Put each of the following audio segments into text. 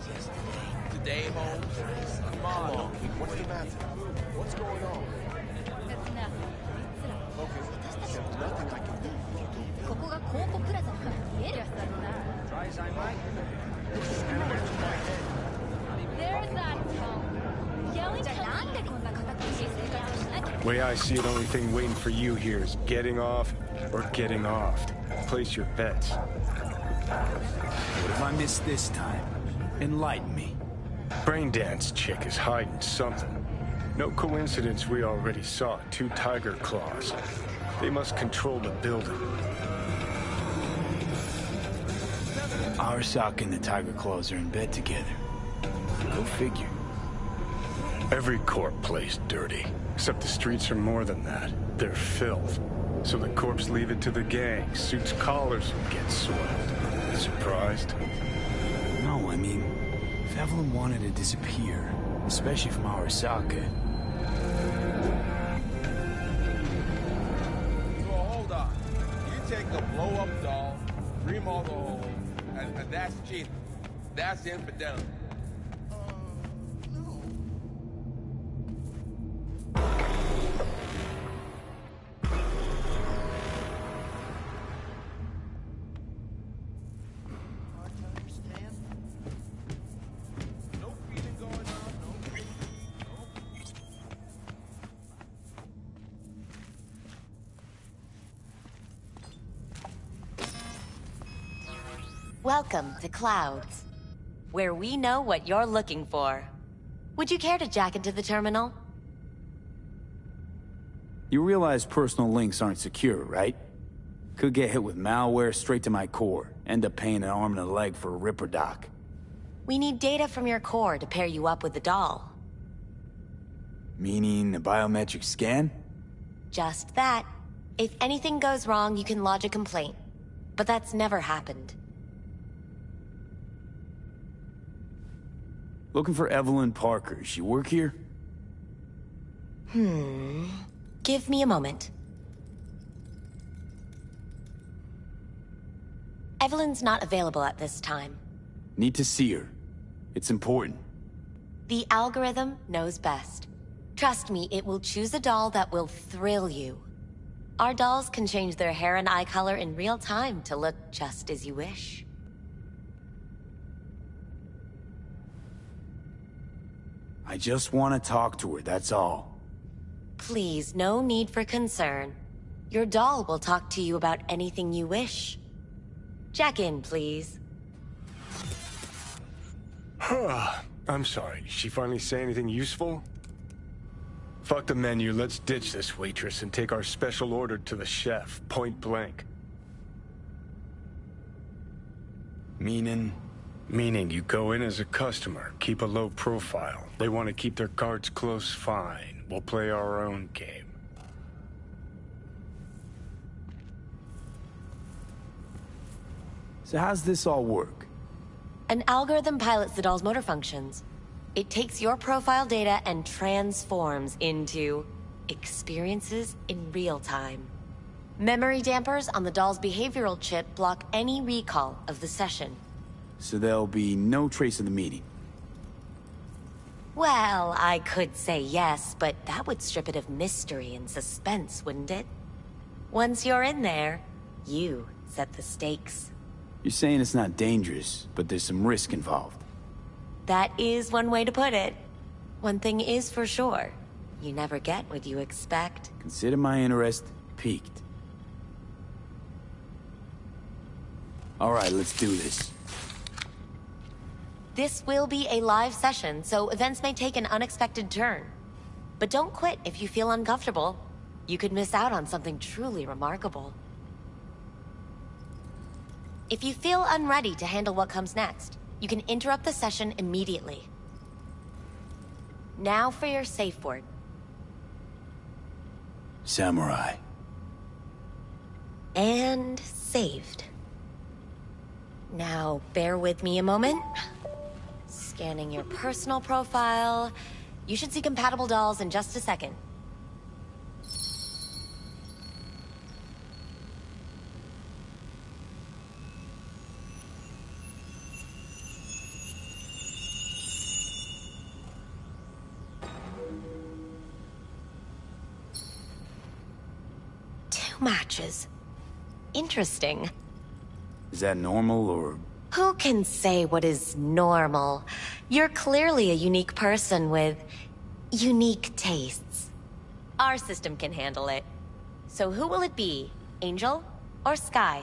Today, Holmes? Come on. What's the matter? What's going on? That's nothing. Okay, there's nothing I can do. ここが広告プラザの見えるやつだろうな。Try as I might. There's that phone. Yelling じゃあなんでこんな堅苦しい生活をしなきゃ。 Way I see it, only thing waiting for you here is getting off or getting offed. Place your bets. What have I missed this time? Enlighten me. Braindance chick is hiding something. No coincidence we already saw 2 tiger claws. They must control the building. Arasaka and the Tiger Claws are in bed together. Go figure. Every corp plays dirty. Except the streets are more than that. They're filth. So the corps leave it to the gang. Suits collars and get soiled. Surprised? No, I mean, if Evelyn wanted to disappear, especially from Arasaka... So hold on. You take a blow-up doll, remodel the hole, and that's cheating. That's infidelity. Welcome to Clouds, where we know what you're looking for. Would you care to jack into the terminal? You realize personal links aren't secure, right? Could get hit with malware straight to my core, end up paying an arm and a leg for a Ripper doc. We need data from your core to pair you up with the doll. Meaning a biometric scan? Just that. If anything goes wrong, you can lodge a complaint. But that's never happened. Looking for Evelyn Parker. She work here? Give me a moment. Evelyn's not available at this time. Need to see her. It's important. The algorithm knows best. Trust me, it will choose a doll that will thrill you. Our dolls can change their hair and eye color in real time to look just as you wish. I just want to talk to her, that's all. Please, no need for concern. Your doll will talk to you about anything you wish. Jack in, please. I'm sorry, did she finally say anything useful? Fuck the menu, let's ditch this waitress and take our special order to the chef, point blank. Meaning? Meaning you go in as a customer, keep a low profile. They want to keep their cards close, fine. We'll play our own game. So how's this all work? An algorithm pilots the doll's motor functions. It takes your profile data and transforms into experiences in real time. Memory dampers on the doll's behavioral chip block any recall of the session. So there'll be no trace of the meeting? Well, I could say yes, but that would strip it of mystery and suspense, wouldn't it? Once you're in there, you set the stakes. You're saying it's not dangerous, but there's some risk involved. That is one way to put it. One thing is for sure. You never get what you expect. Consider my interest piqued. All right, let's do this. This will be a live session, so events may take an unexpected turn. But don't quit if you feel uncomfortable. You could miss out on something truly remarkable. If you feel unready to handle what comes next, you can interrupt the session immediately. Now for your safe word. Samurai. And saved. Now, bear with me a moment. Scanning your personal profile. You should see compatible dolls in just a second. matches. Interesting. Is that normal, or...? Who can say what is normal? You're clearly a unique person with unique tastes. Our system can handle it. So who will it be? Angel or Sky?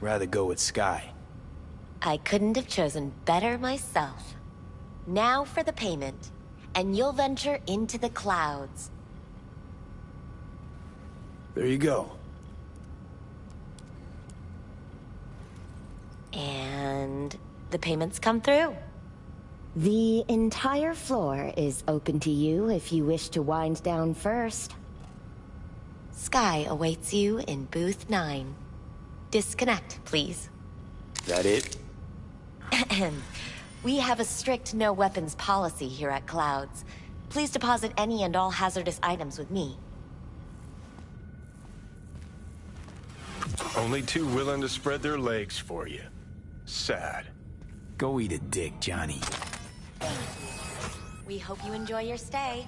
Rather go with Sky. I couldn't have chosen better myself. Now for the payment, and you'll venture into the clouds. There you go. And the payments come through. The entire floor is open to you if you wish to wind down first. Sky awaits you in booth 9. Disconnect, please. That it? We have a strict no weapons policy here at Clouds. Please deposit any and all hazardous items with me. Only two willing to spread their legs for you. Sad. Go eat a dick, Johnny. We hope you enjoy your stay.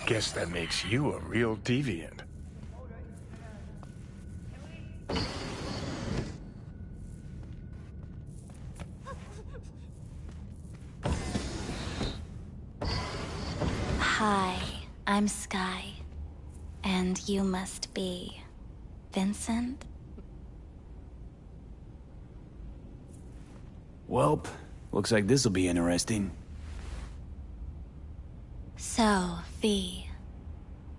Guess that makes you a real deviant. Hi, I'm Sky. And you must be... Vincent? Welp, looks like this'll be interesting. So, V,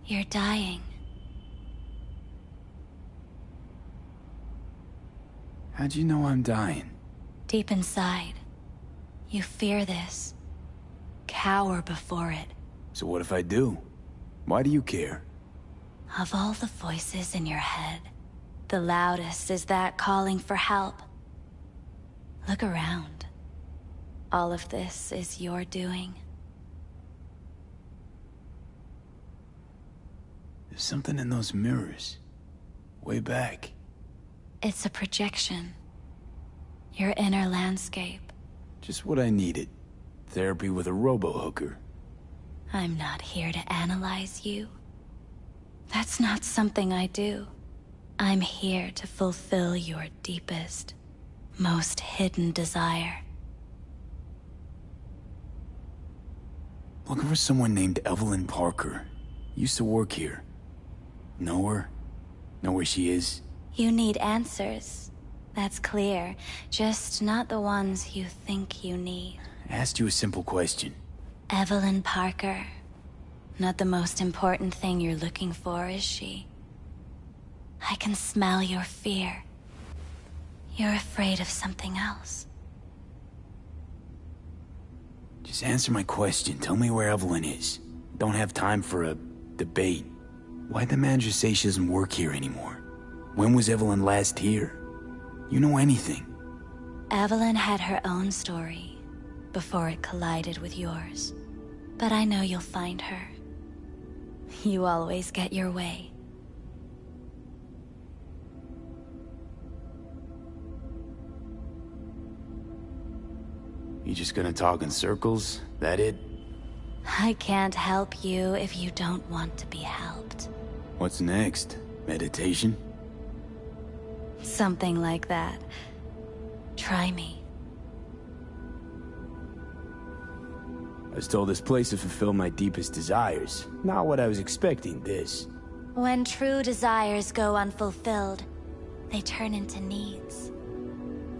you're dying. How'd you know I'm dying? Deep inside, you fear this. Cower before it. So what if I do? Why do you care? Of all the voices in your head, the loudest is that calling for help. Look around. All of this is your doing. There's something in those mirrors. Way back. It's a projection. Your inner landscape. Just what I needed. Therapy with a robo-hooker. I'm not here to analyze you. That's not something I do. I'm here to fulfill your deepest, most hidden desire. Looking for someone named Evelyn Parker. Used to work here. Know her? Know where she is? You need answers. That's clear. Just not the ones you think you need. I asked you a simple question. Evelyn Parker. Not the most important thing you're looking for, is she? I can smell your fear. You're afraid of something else. Just answer my question. Tell me where Evelyn is. Don't have time for a debate. Why'd the manager say she doesn't work here anymore? When was Evelyn last here? You know anything? Evelyn had her own story before it collided with yours. But I know you'll find her. You always get your way. You just gonna talk in circles? That it? I can't help you if you don't want to be helped. What's next? Meditation? Something like that. Try me. I was told this place to fulfill my deepest desires. Not what I was expecting, this. When true desires go unfulfilled, they turn into needs.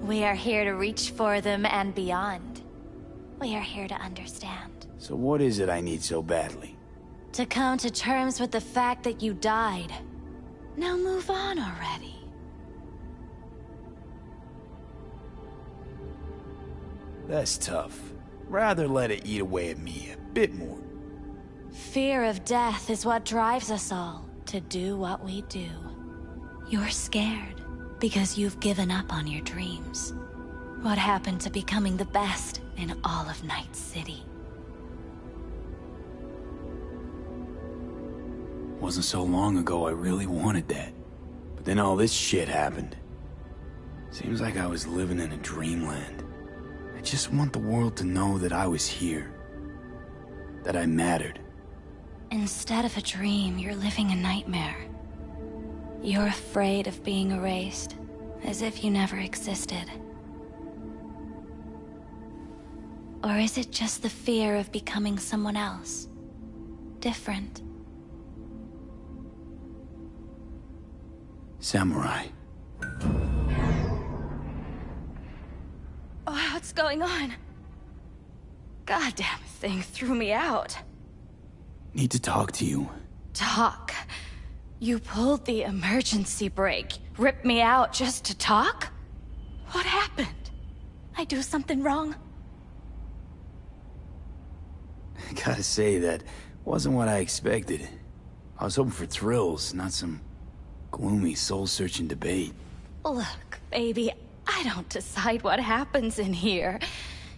We are here to reach for them and beyond. We are here to understand. So what is it I need so badly? To come to terms with the fact that you died. Now move on already. That's tough. Rather let it eat away at me a bit more. Fear of death is what drives us all to do what we do. You're scared because you've given up on your dreams. What happened to becoming the best in all of Night City? Wasn't so long ago I really wanted that. But then all this shit happened. Seems like I was living in a dreamland. I just want the world to know that I was here. That I mattered. Instead of a dream, you're living a nightmare. You're afraid of being erased, as if you never existed. Or is it just the fear of becoming someone else? Different? Samurai. Oh, what's going on? Goddamn thing threw me out. Need to talk to you. Talk? You pulled the emergency brake, ripped me out just to talk? What happened? I do something wrong? I gotta say, that wasn't what I expected. I was hoping for thrills, not some gloomy, soul-searching debate. Look, baby, I don't decide what happens in here.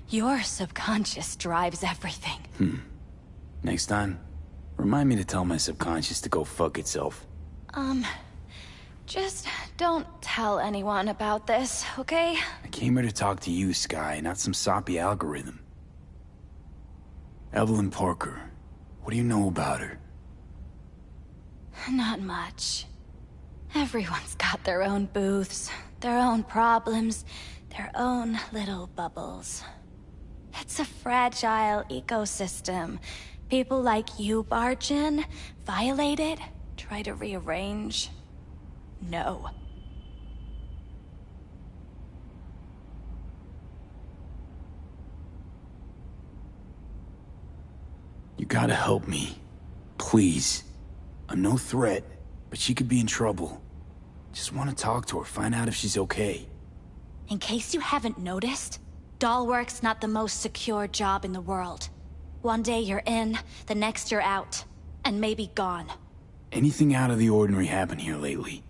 Your subconscious drives everything. Next time, remind me to tell my subconscious to go fuck itself. Just don't tell anyone about this, okay? I came here to talk to you, Sky, not some soppy algorithm. Evelyn Parker, what do you know about her? Not much. Everyone's got their own booths, their own problems, their own little bubbles. It's a fragile ecosystem. People like you barge in, violate it, try to rearrange. No. You gotta help me. Please. I'm no threat, but she could be in trouble. Just want to talk to her, find out if she's okay. In case you haven't noticed, Dollwork's not the most secure job in the world. One day you're in, the next you're out, and maybe gone. Anything out of the ordinary happen here lately?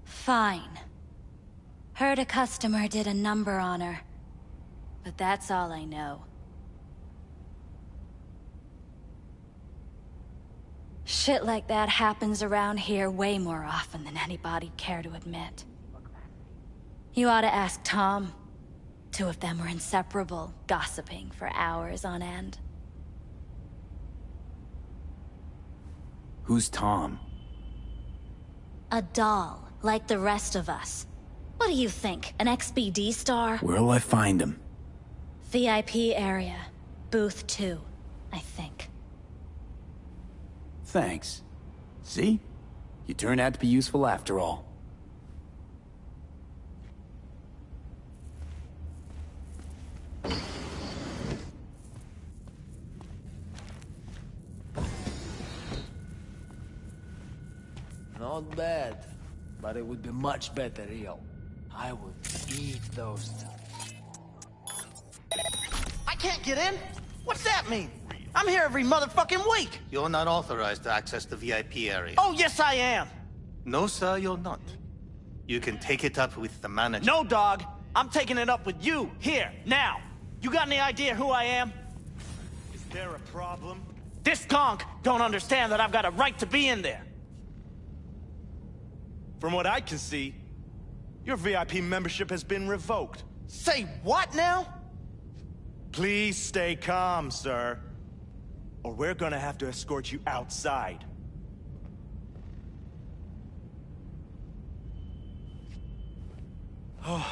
Fine. Heard a customer did a number on her. But that's all I know. Shit like that happens around here way more often than anybody'd care to admit. You ought to ask Tom. Two of them were inseparable, gossiping for hours on end. Who's Tom? A doll, like the rest of us. What do you think, an XBD star? Where'll I find him? VIP area. Booth 2, I think. Thanks. See? You turned out to be useful after all. Not bad, but it would be much better, yo. I would eat those. I can't get in? What's that mean? I'm here every motherfucking week! You're not authorized to access the VIP area. Oh, yes I am! No, sir, you're not. You can take it up with the manager. No, dog! I'm taking it up with you, here, now! You got any idea who I am? Is there a problem? This conch don't understand that I've got a right to be in there! From what I can see, your VIP membership has been revoked. Say what now? Please stay calm, sir. Or we're gonna have to escort you outside. Oh,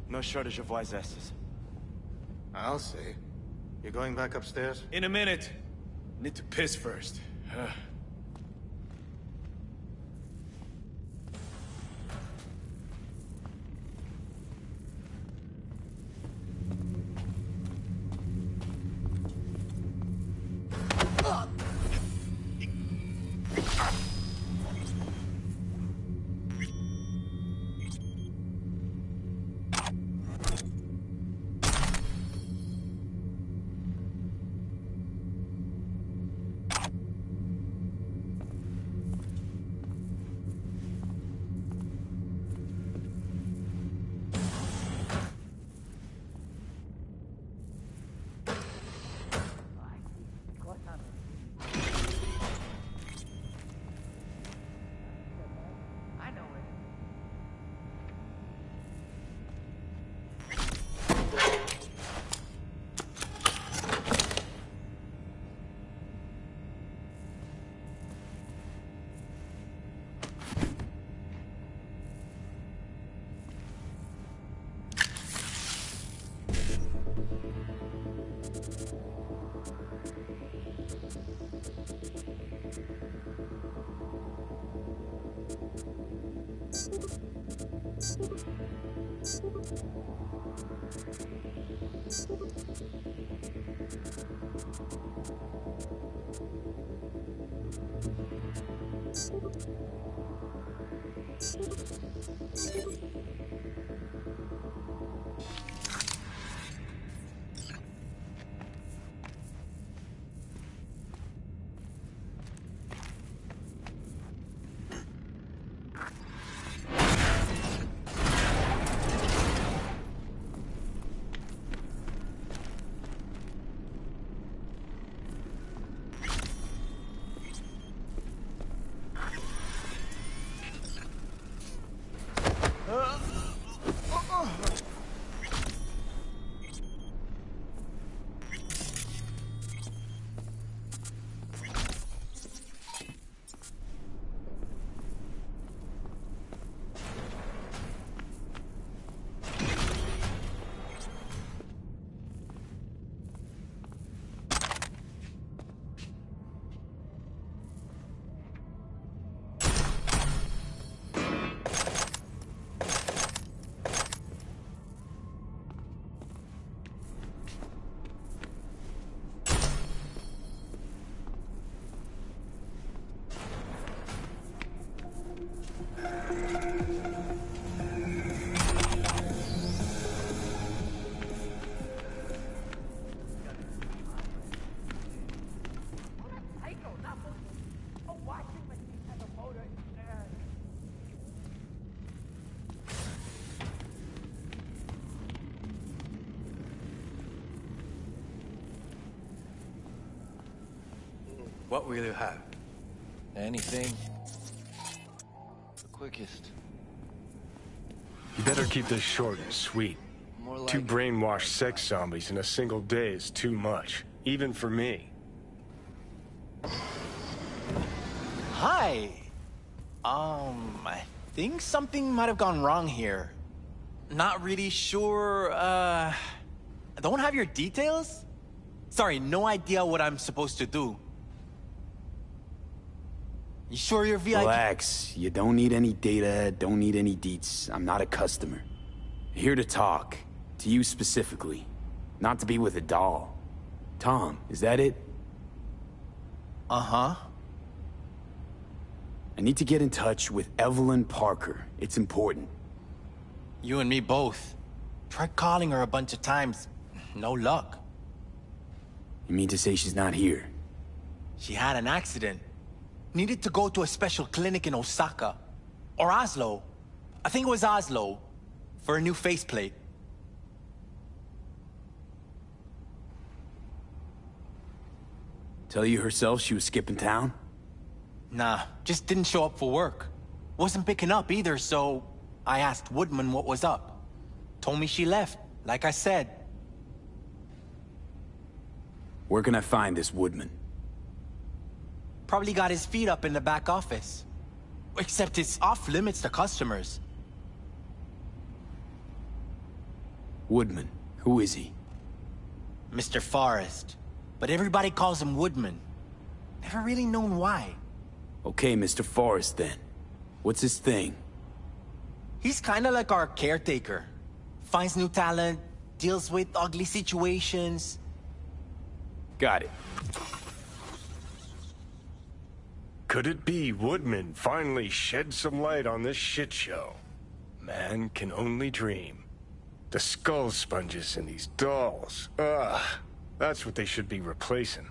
no shortage of wise asses. I'll say. You're going back upstairs? In a minute. Need to piss first. What will you have? Anything. The quickest. You better keep this short and sweet. More like... Two brainwashed sex zombies in a single day is too much, even for me. Hi. I think something might have gone wrong here. Not really sure, don't have your details? Sorry, no idea what I'm supposed to do. You sure you're VIP? Relax. You don't need any data, don't need any deets. I'm not a customer. Here to talk. To you specifically. Not to be with a doll. Tom, is that it? Uh-huh. I need to get in touch with Evelyn Parker. It's important. You and me both. Tried calling her a bunch of times. No luck. You mean to say she's not here? She had an accident. Needed to go to a special clinic in Osaka. Or Oslo. I think it was Oslo. For a new faceplate. Tell you herself she was skipping town? Nah, just didn't show up for work. Wasn't picking up either, so I asked Woodman what was up. Told me she left, like I said. Where can I find this Woodman? Probably got his feet up in the back office. Except it's off limits to customers. Woodman, who is he? Mr. Forrest. But everybody calls him Woodman. Never really known why. Okay, Mr. Forrest then. What's his thing? He's kinda like our caretaker. Finds new talent, deals with ugly situations. Got it. Could it be Woodman finally shed some light on this shit show? Man can only dream. The skull sponges in these dolls. Ugh. That's what they should be replacing.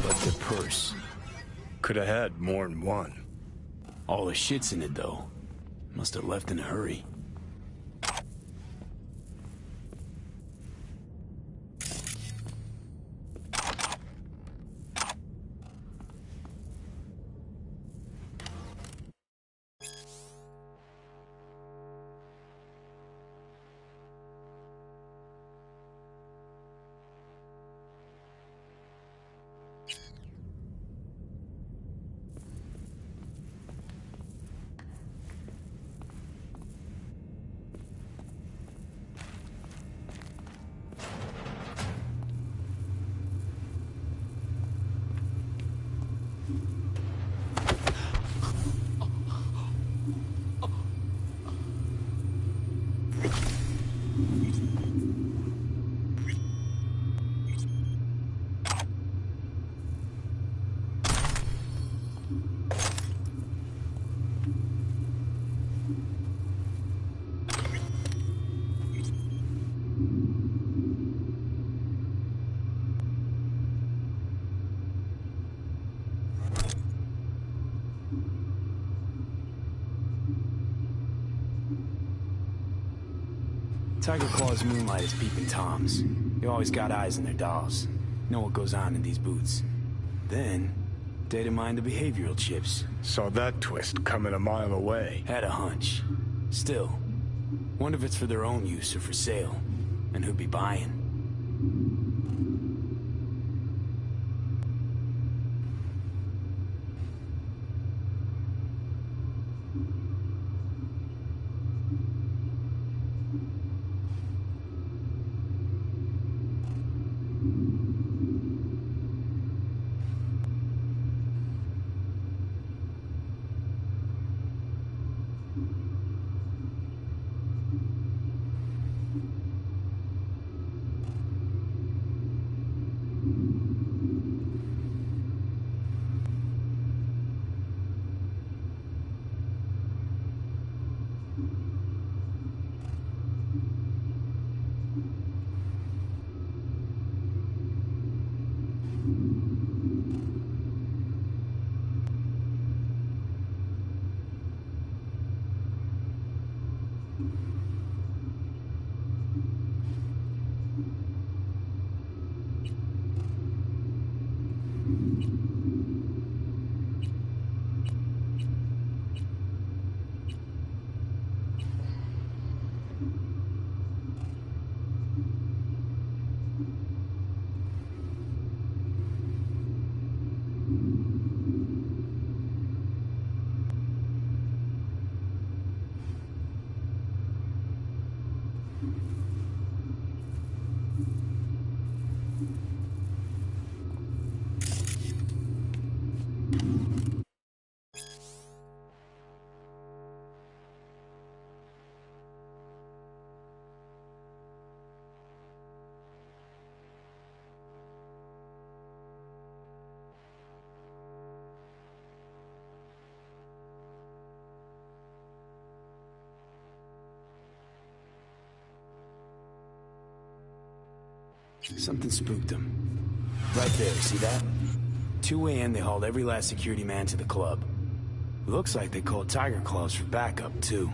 But the purse. Could have had more than one. All the shit's in it, though. Must have left in a hurry. Tiger Claw's moonlight is peeping Toms. They always got eyes on their dolls. Know what goes on in these boots. Then, data mine the behavioral chips. Saw that twist coming a mile away. Had a hunch. Still, wonder if it's for their own use or for sale. And who'd be buying. Something spooked them. Right there, see that? 2 a.m. they hauled every last security man to the club. Looks like they called Tiger Claws for backup, too.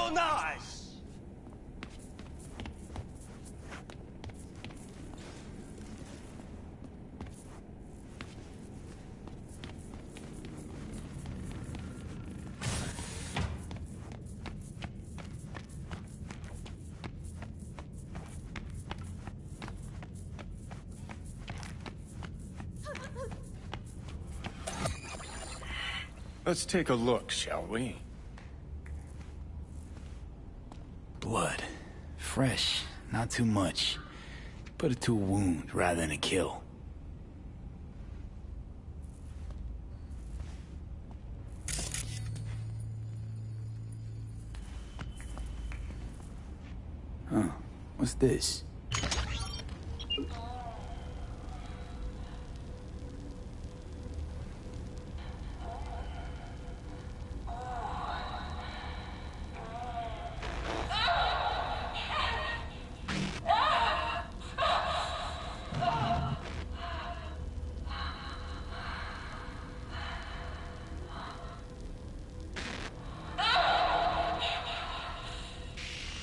Real nice! Let's take a look, shall we? Blood. Fresh. Not too much. Put it to a wound rather than a kill. Huh. What's this?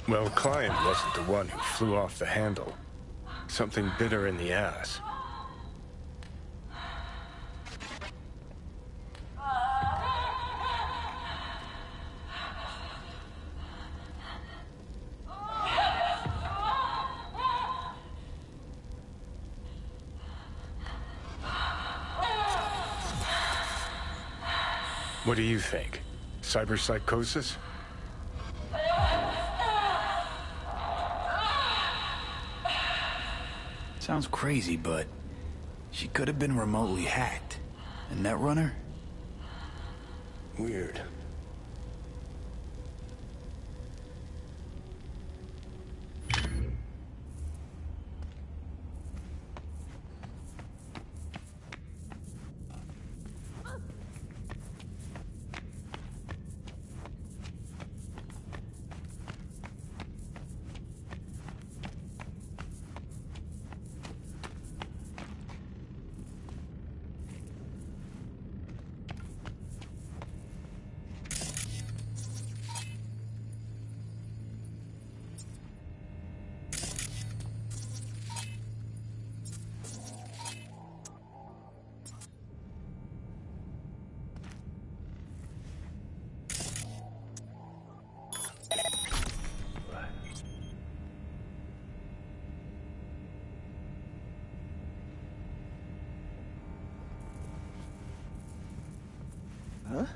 Well, Client wasn't the one who flew off the handle. Something bit her in the ass. What do you think? Cyberpsychosis? Sounds crazy, but she could have been remotely hacked. A netrunner? Weird. Huh?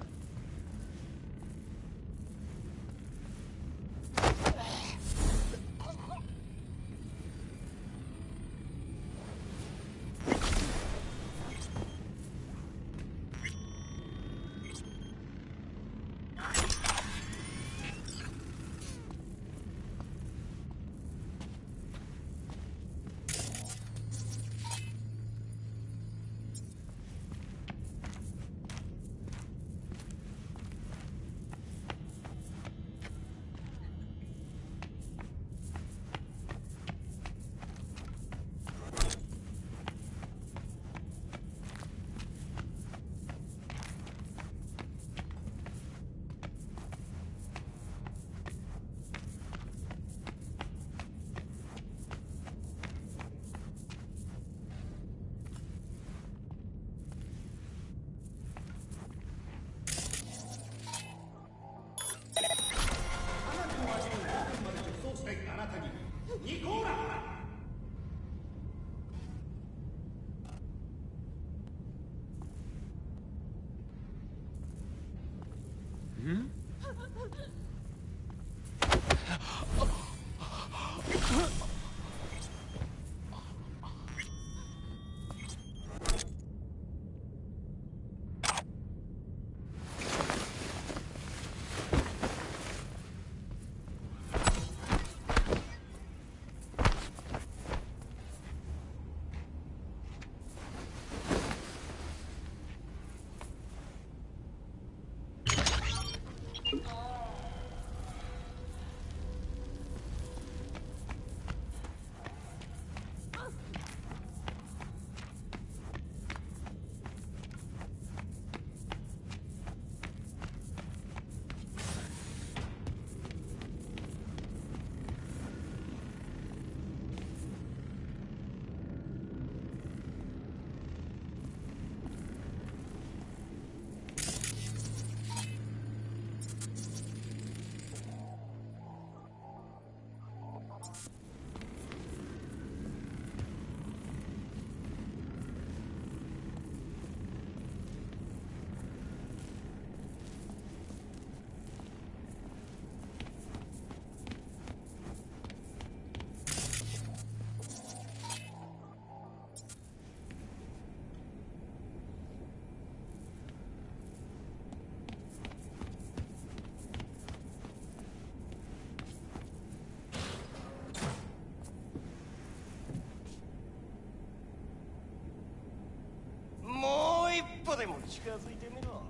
近づいてみろ。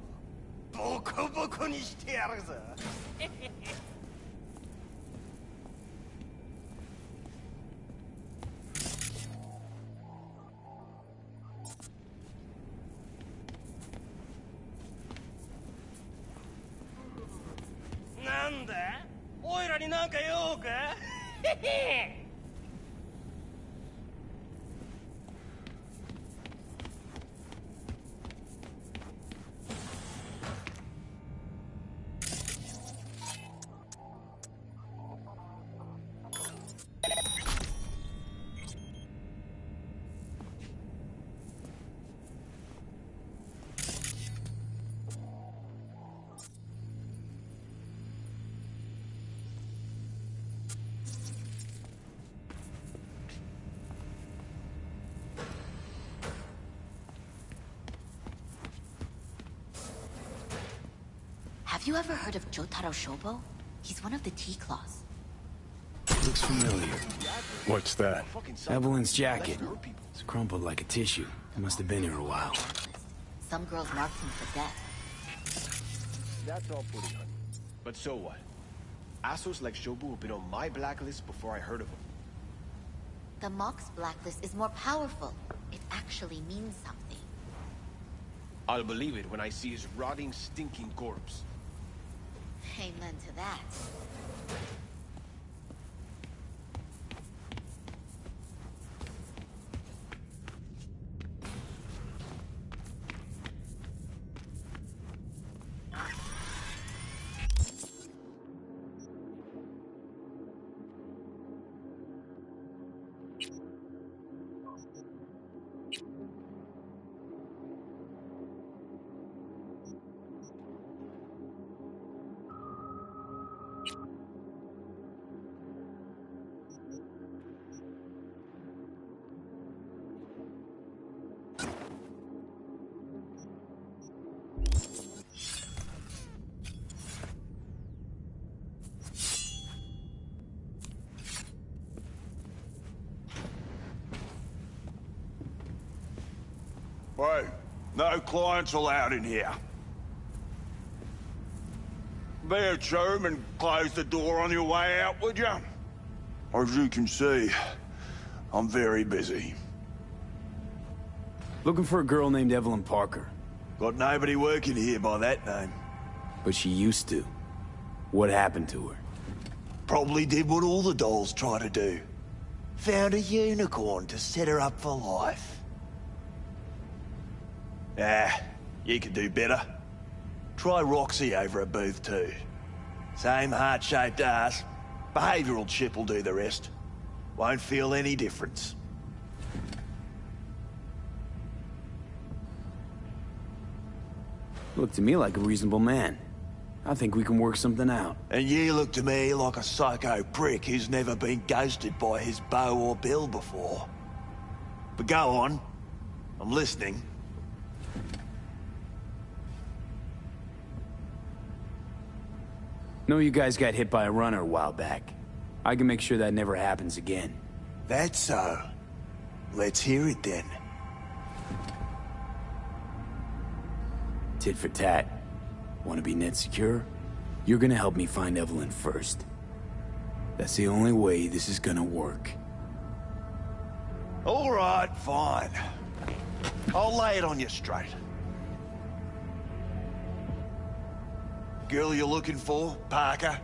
ボコボコにしてやるぞ。なんだ？おいらになんか言おうか？Have you ever heard of Jotaro Shobo? He's one of the T-Claws. Looks familiar. What's that? Evelyn's jacket. It's crumpled like a tissue. It must have been here a while. Some girls marked him for death. That's all pretty, honey. But so what? Assholes like Shobu have been on my blacklist before I heard of him. The Mock's blacklist is more powerful. It actually means something. I'll believe it when I see his rotting, stinking corpse. Amen to that. Hey, no clients allowed in here. Be a chum and close the door on your way out, would you? As you can see, I'm very busy. Looking for a girl named Evelyn Parker. Got nobody working here by that name. But she used to. What happened to her? Probably did what all the dolls try to do. Found a unicorn to set her up for life. Ah, you could do better. Try Roxy over a booth too. Same heart-shaped ass. Behavioural chip will do the rest. Won't feel any difference. Look to me like a reasonable man. I think we can work something out. And you look to me like a psycho prick who's never been ghosted by his beau or bill before. But go on. I'm listening. Know you guys got hit by a runner a while back. I can make sure that never happens again. That's so. Let's hear it then. Tit for tat. Want to be net secure? You're gonna help me find Evelyn first. That's the only way this is gonna work. All right, fine. I'll lay it on you straight. Girl you're looking for, Parker?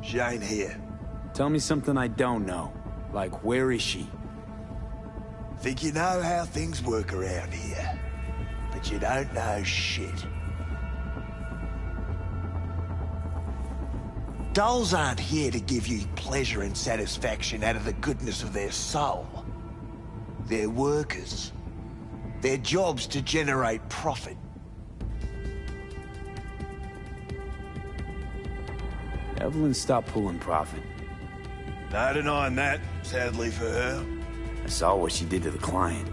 She ain't here. Tell me something I don't know. Like, where is she? Think you know how things work around here. But you don't know shit. Dolls aren't here to give you pleasure and satisfaction out of the goodness of their soul. They're workers. Their job's to generate profit. Evelyn stopped pulling profit. No denying that, sadly for her. I saw what she did to the client.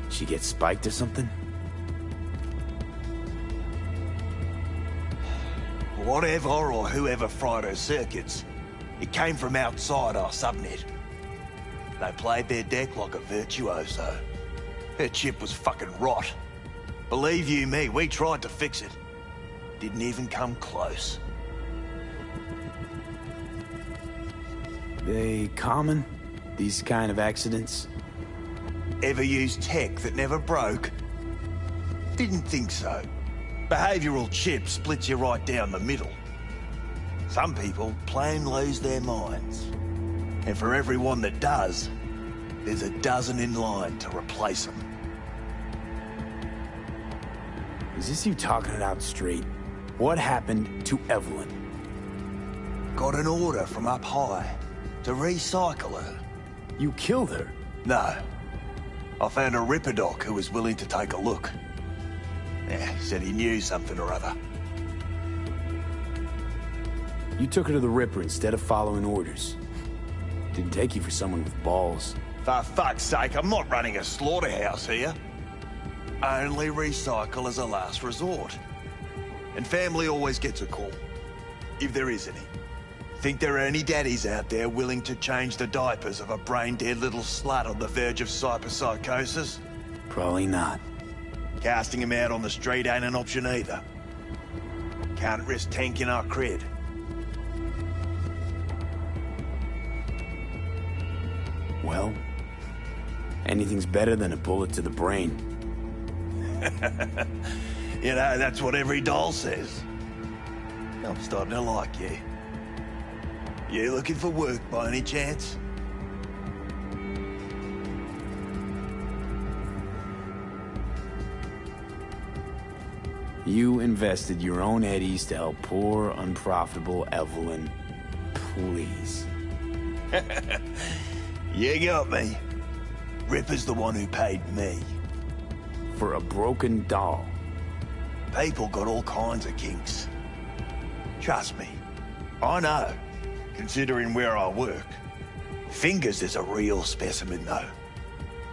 She get spiked or something? Whatever or whoever fried her circuits, it came from outside our subnet. They played their deck like a virtuoso. Her chip was fucking rot. Believe you me, we tried to fix it. Didn't even come close. They common? These kind of accidents? Ever used tech that never broke? Didn't think so. Behavioral chip splits you right down the middle. Some people plain lose their minds. And for everyone that does, there's a dozen in line to replace them. Is this you talking it out straight? What happened to Evelyn? Got an order from up high to recycle her. You killed her? No. I found a Ripper doc who was willing to take a look. Yeah, said he knew something or other. You took her to the Ripper instead of following orders. Didn't take you for someone with balls. For fuck's sake, I'm not running a slaughterhouse here. Only recycle as a last resort. And family always gets a call, if there is any. Think there are any daddies out there willing to change the diapers of a brain-dead little slut on the verge of cyberpsychosis? Probably not. Casting him out on the street ain't an option either. Can't risk tanking our cred. Well, anything's better than a bullet to the brain. You know, that's what every doll says. I'm starting to like you. You looking for work by any chance? You invested your own eddies to help poor, unprofitable Evelyn. Please. You got me. Ripper's the one who paid me. For a broken doll. People got all kinds of kinks. Trust me. I know, considering where I work. Fingers is a real specimen, though.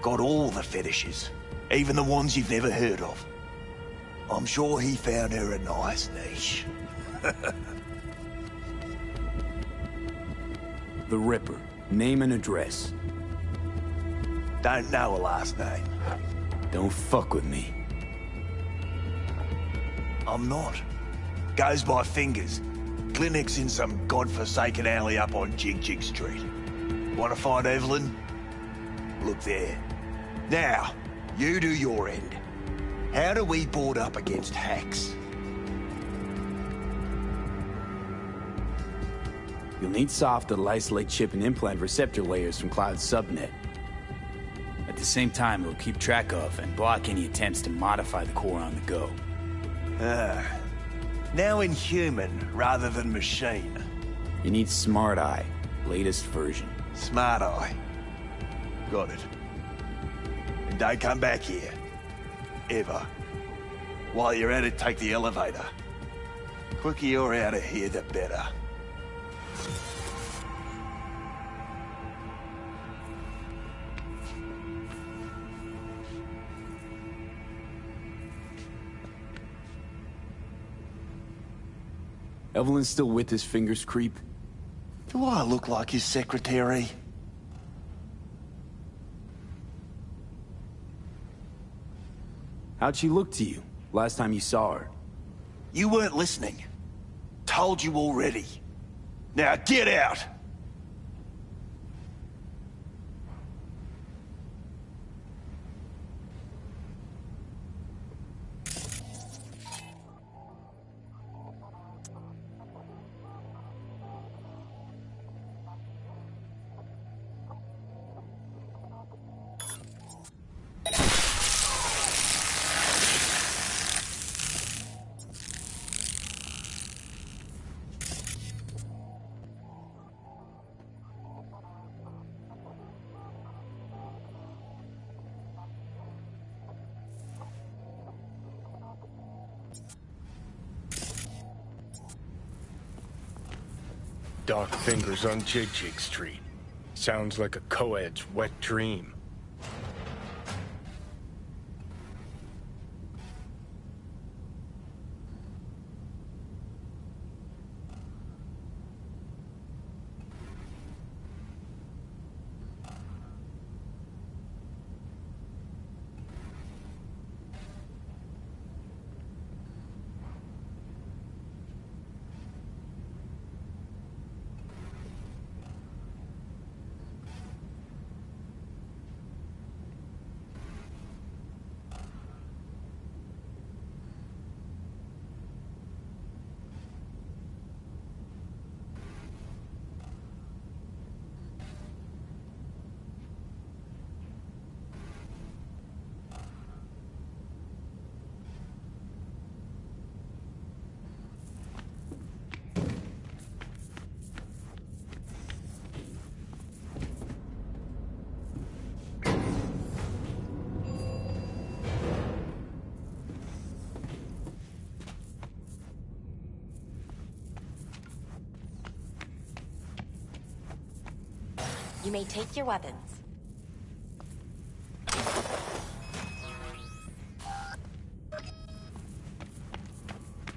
Got all the fetishes, even the ones you've never heard of. I'm sure he found her a nice niche. The Ripper. Name and address. Don't know a last name. Don't fuck with me. I'm not. Goes by Fingers. Clinic's in some godforsaken alley up on Jig Street. Want to find Evelyn? Look there. Now, you do your end. How do we board up against hacks? You'll need soft to isolate chip and implant receptor layers from Cloud's subnet. At the same time, it'll keep track of and block any attempts to modify the core on the go. Now in human rather than machine. You need Smart Eye, latest version. Smart Eye. Got it. And don't come back here. Ever. While you're at it, take the elevator. Quicker you're out of here, the better. Evelyn's still with his fingers creep? Do I look like his secretary? How'd she look to you, last time you saw her? You weren't listening. Told you already. Now get out! Dark fingers on Jig Street. Sounds like a co-ed's wet dream. You may take your weapons.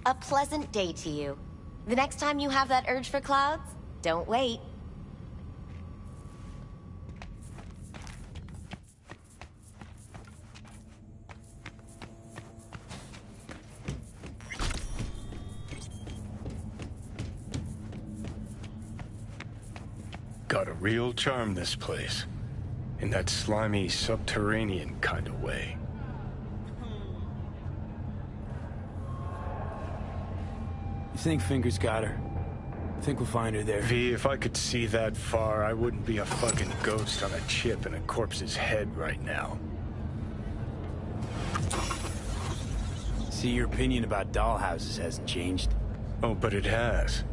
A pleasant day to you. The next time you have that urge for clouds, don't wait. Got a real charm, this place. In that slimy, subterranean kind of way. You think Fingers got her? Think we'll find her there? V, if I could see that far, I wouldn't be a fucking ghost on a chip in a corpse's head right now. See, your opinion about dollhouses hasn't changed. Oh, but it has.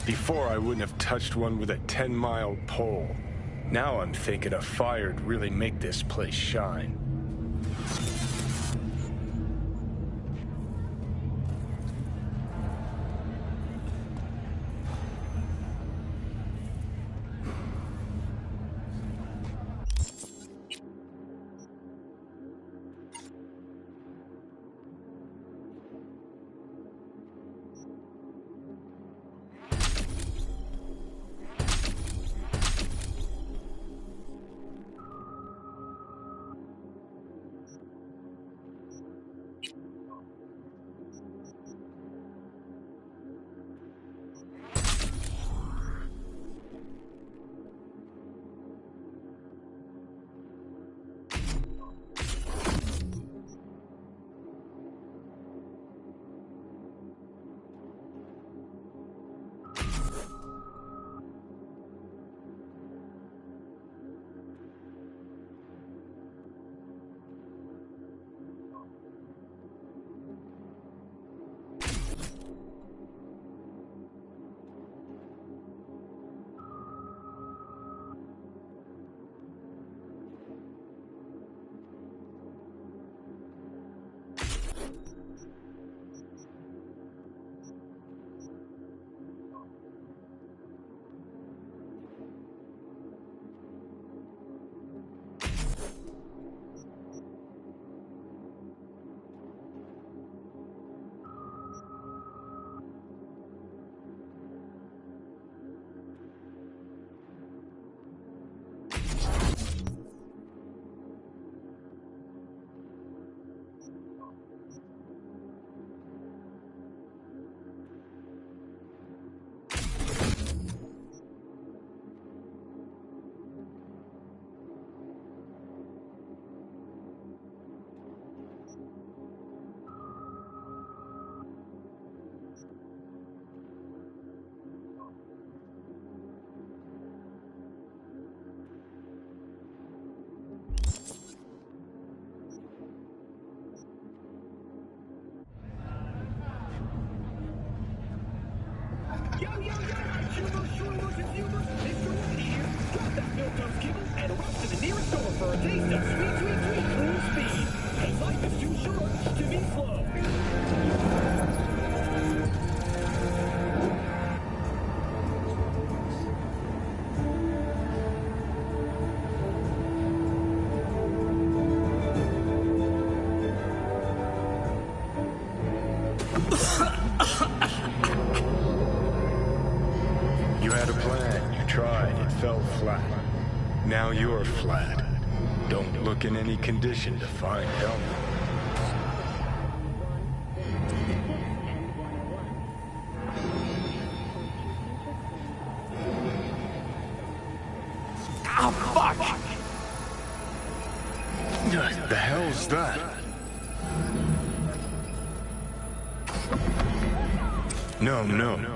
Before, I wouldn't have touched one with a 10-mile pole. Now I'm thinking a fire'd really make this place shine. You had a plan, you tried, it fell flat. Now you're flat. Don't look in any condition to find help. Oh, fuck! What the hell's that? No,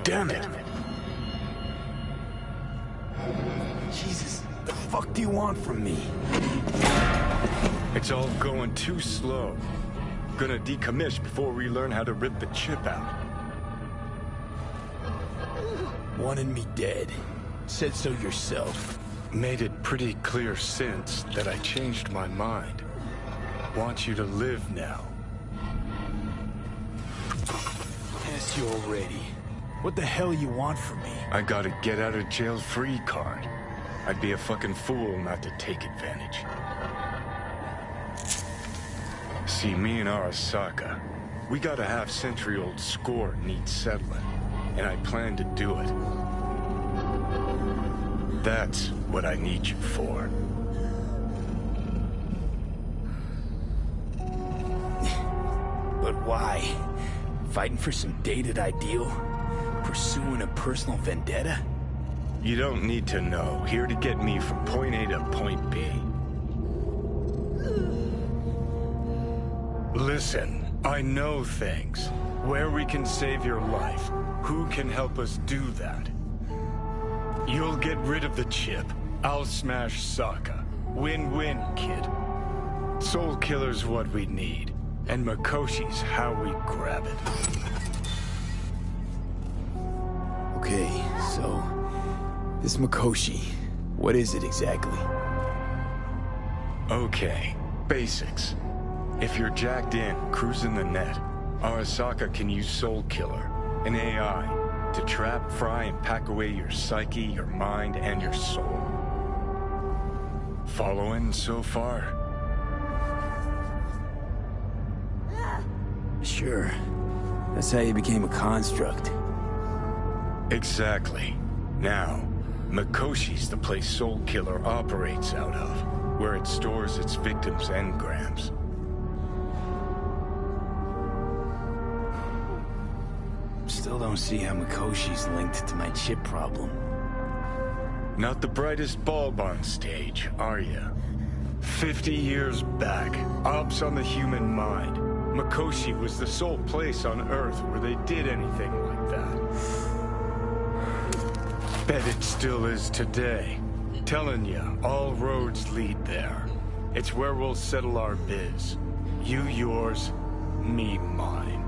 damn it! Jesus, the fuck do you want from me? It's all going too slow. Gonna decommission before we learn how to rip the chip out. Wanted me dead. Said so yourself. Made it pretty clear since that I changed my mind. Want you to live now. Yes, you already. What the hell you want from me? I got a get out of jail free card. I'd be a fucking fool not to take advantage. See, me and Arasaka, we got a half-century-old score needs settling, and I plan to do it. That's what I need you for. But why? Fighting for some dated ideal? Pursuing a personal vendetta? You don't need to know. Here to get me from point A to point B. Listen, I know things. Where we can save your life. Who can help us do that? You'll get rid of the chip. I'll smash Sokka. Win-win, kid. Soul Killer's what we need. And Mikoshi's how we grab it. Okay, so... this Mikoshi, what is it exactly? Okay, basics. If you're jacked in, cruising the net, Arasaka can use Soul Killer, an AI, to trap, fry, and pack away your psyche, your mind, and your soul. Following so far? Sure. That's how you became a construct. Exactly. Now, Mikoshi's the place Soul Killer operates out of, where it stores its victims' engrams. Still don't see how Mikoshi's linked to my chip problem. Not the brightest bulb on stage, are you? 50 years back, ops on the human mind. Mikoshi was the sole place on Earth where they did anything like that. Bet it still is today. Telling you, all roads lead there. It's where we'll settle our biz. You yours, me mine.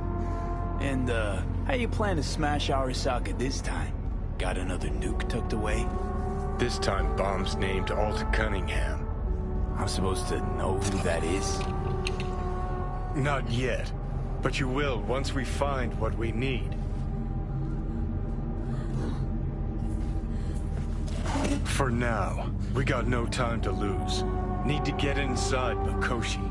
And, how you plan to smash Arasaka this time? Got another nuke tucked away? This time bomb's named Alt Cunningham. I'm supposed to know who that is? Not yet, but you will once we find what we need. For now, we got no time to lose. Need to get inside Mikoshi.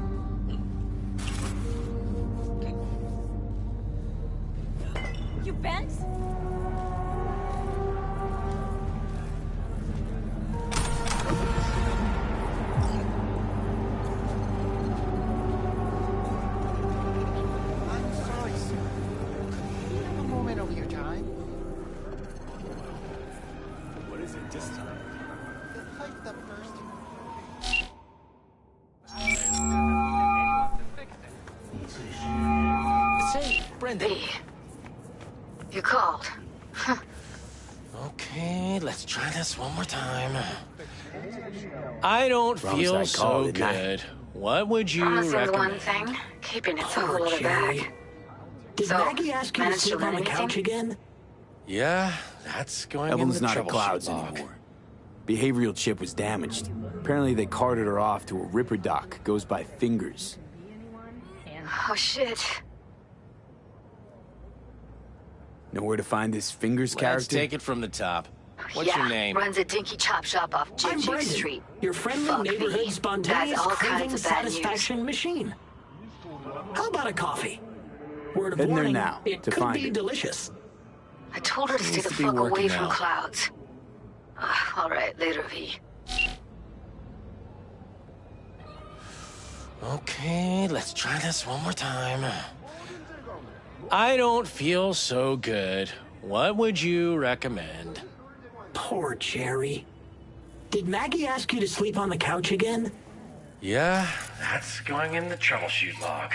You bent? You called. Okay, let's try this one more time. I don't Promise feel I so called, didn't I? good. What would you Promising recommend? one thing, keeping it a whole Poor other Jerry. bag. Did So, Maggie ask you to managed to sleep on learn the anything? couch again? Yeah, that's going Evelyn's in the not at troubleshoot Clouds log. anymore. Behavioral chip was damaged. Apparently they carted her off to a Ripper dock. Goes by Fingers. Oh shit. Know where to find this Fingers Let's character? take it from the top. What's yeah, your name? runs a dinky chop shop off I'm Jinjik Brandon, Street. your friendly Fuck neighborhood me. spontaneous That's all craving kinds of bad news. satisfaction machine. How about a coffee? Word of Heading there warning, now, it to could find be it. delicious. I told her to stay Needs the to be fuck away working from out. Clouds. All right, later, V. Okay, let's try this one more time. I don't feel so good. What would you recommend? Poor Jerry. Did Maggie ask you to sleep on the couch again? Yeah, that's going in the troubleshoot log.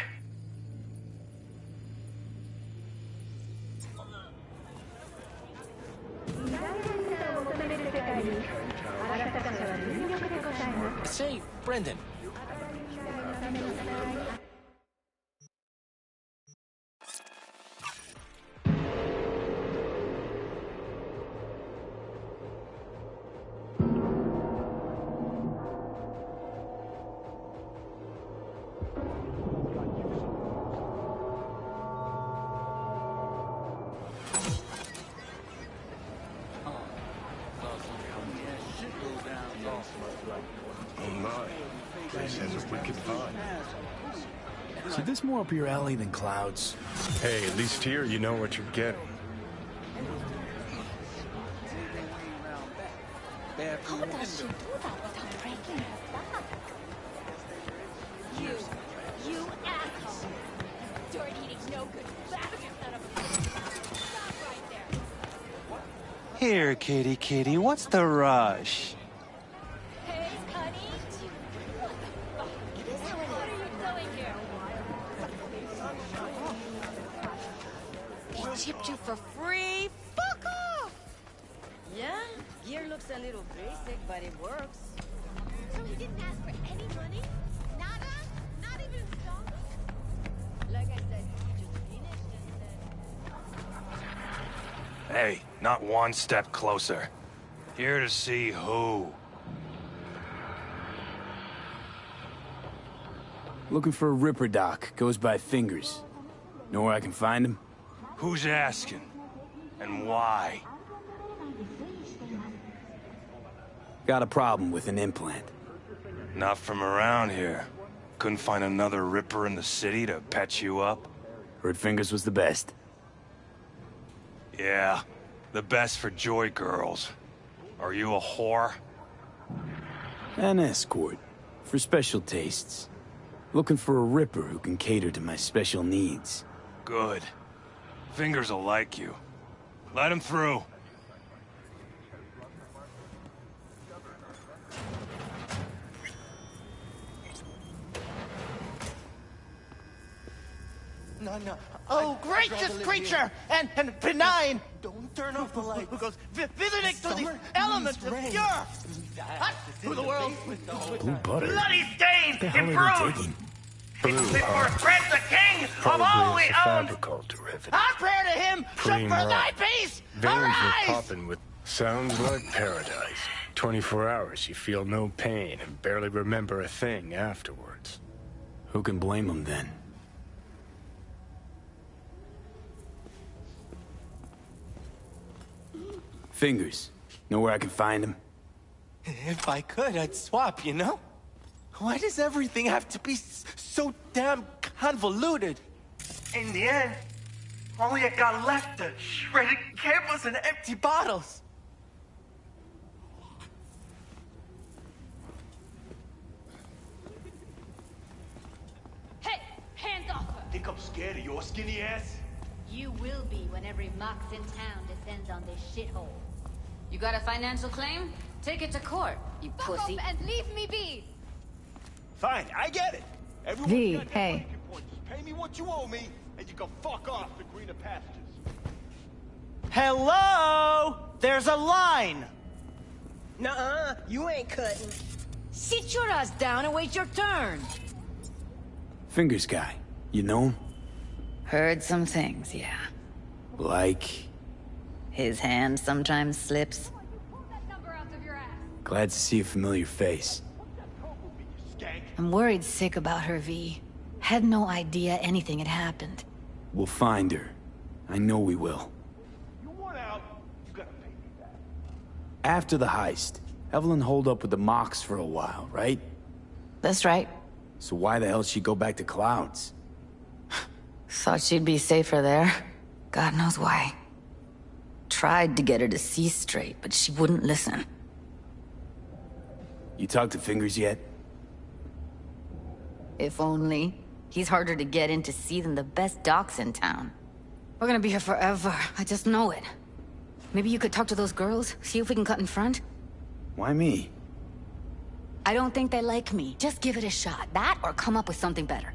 Say, Brendan. Oh my. Place has a wicked vibe. So this more up your alley than Clouds? Hey, at least here you know what you're getting. How does she do that without breaking her back? You asshole! Dirt-eating, no-good bastard son of a bitch! Stop right there! Here, kitty, what's the rush? Hey, honey! What the fuck? What are you doing here? He chipped you for free? Fuck off! Yeah, gear looks a little basic, but it works. So he didn't ask for any money? Nada? Not even a song? Like I said, he just finished and Hey, not one step closer. Here to see who? Looking for a Ripper doc. Goes by Fingers. Know where I can find him? Who's asking? And why? Got a problem with an implant. Not from around here. Couldn't find another Ripper in the city to patch you up? Heard Fingers was the best. Yeah, the best for joy girls. Are you a whore? An escort. For special tastes. Looking for a Ripper who can cater to my special needs. Good. Fingers will like you. Let him through. No. Oh, gracious creature! And benign! Don't turn off the light. Who goes visiting through these elements of pure! Hot to the world! Blue butter. Bloody stains! What the hell are you Improved! digging? Blue Before heart. Fred the king of all Probably we it's a own! fabrical derivative. I pray to him, should for thy peace! Veins were Arise! popping with... Sounds like paradise. 24 hours, you feel no pain and barely remember a thing afterwards. Who can blame him then? Fingers. Know where I can find him? If I could, I'd swap, you know? Why does everything have to be so damn convoluted? In the end, all you got left are shredded cables and empty bottles. Hey, hands off her! Think I'm scared of your skinny ass? You will be when every mox in town descends on this shithole. You got a financial claim? Take it to court, you pussy. Fuck off and leave me be! Fine, I get it. Everyone's V, got their hey. breaking points. Pay me what you owe me, and you can fuck off to greener pastures. Hello? There's a line! Nuh-uh, you ain't cutting. Sit your ass down and wait your turn. Fingers guy. You know him? Heard some things, yeah. Like... His hand sometimes slips. Glad to see a familiar face. I'm worried sick about her, V. Had no idea anything had happened. We'll find her. I know we will. You want out, you gotta pay me back. After the heist, Evelyn holed up with the Mox for a while, right? That's right. So why the hell she go back to Clouds? Thought she'd be safer there. God knows why. Tried to get her to see straight, but she wouldn't listen. You talked to Fingers yet? If only. He's harder to get in to see than the best docs in town. We're gonna be here forever. I just know it. Maybe you could talk to those girls, see if we can cut in front? Why me? I don't think they like me. Just give it a shot. That or come up with something better.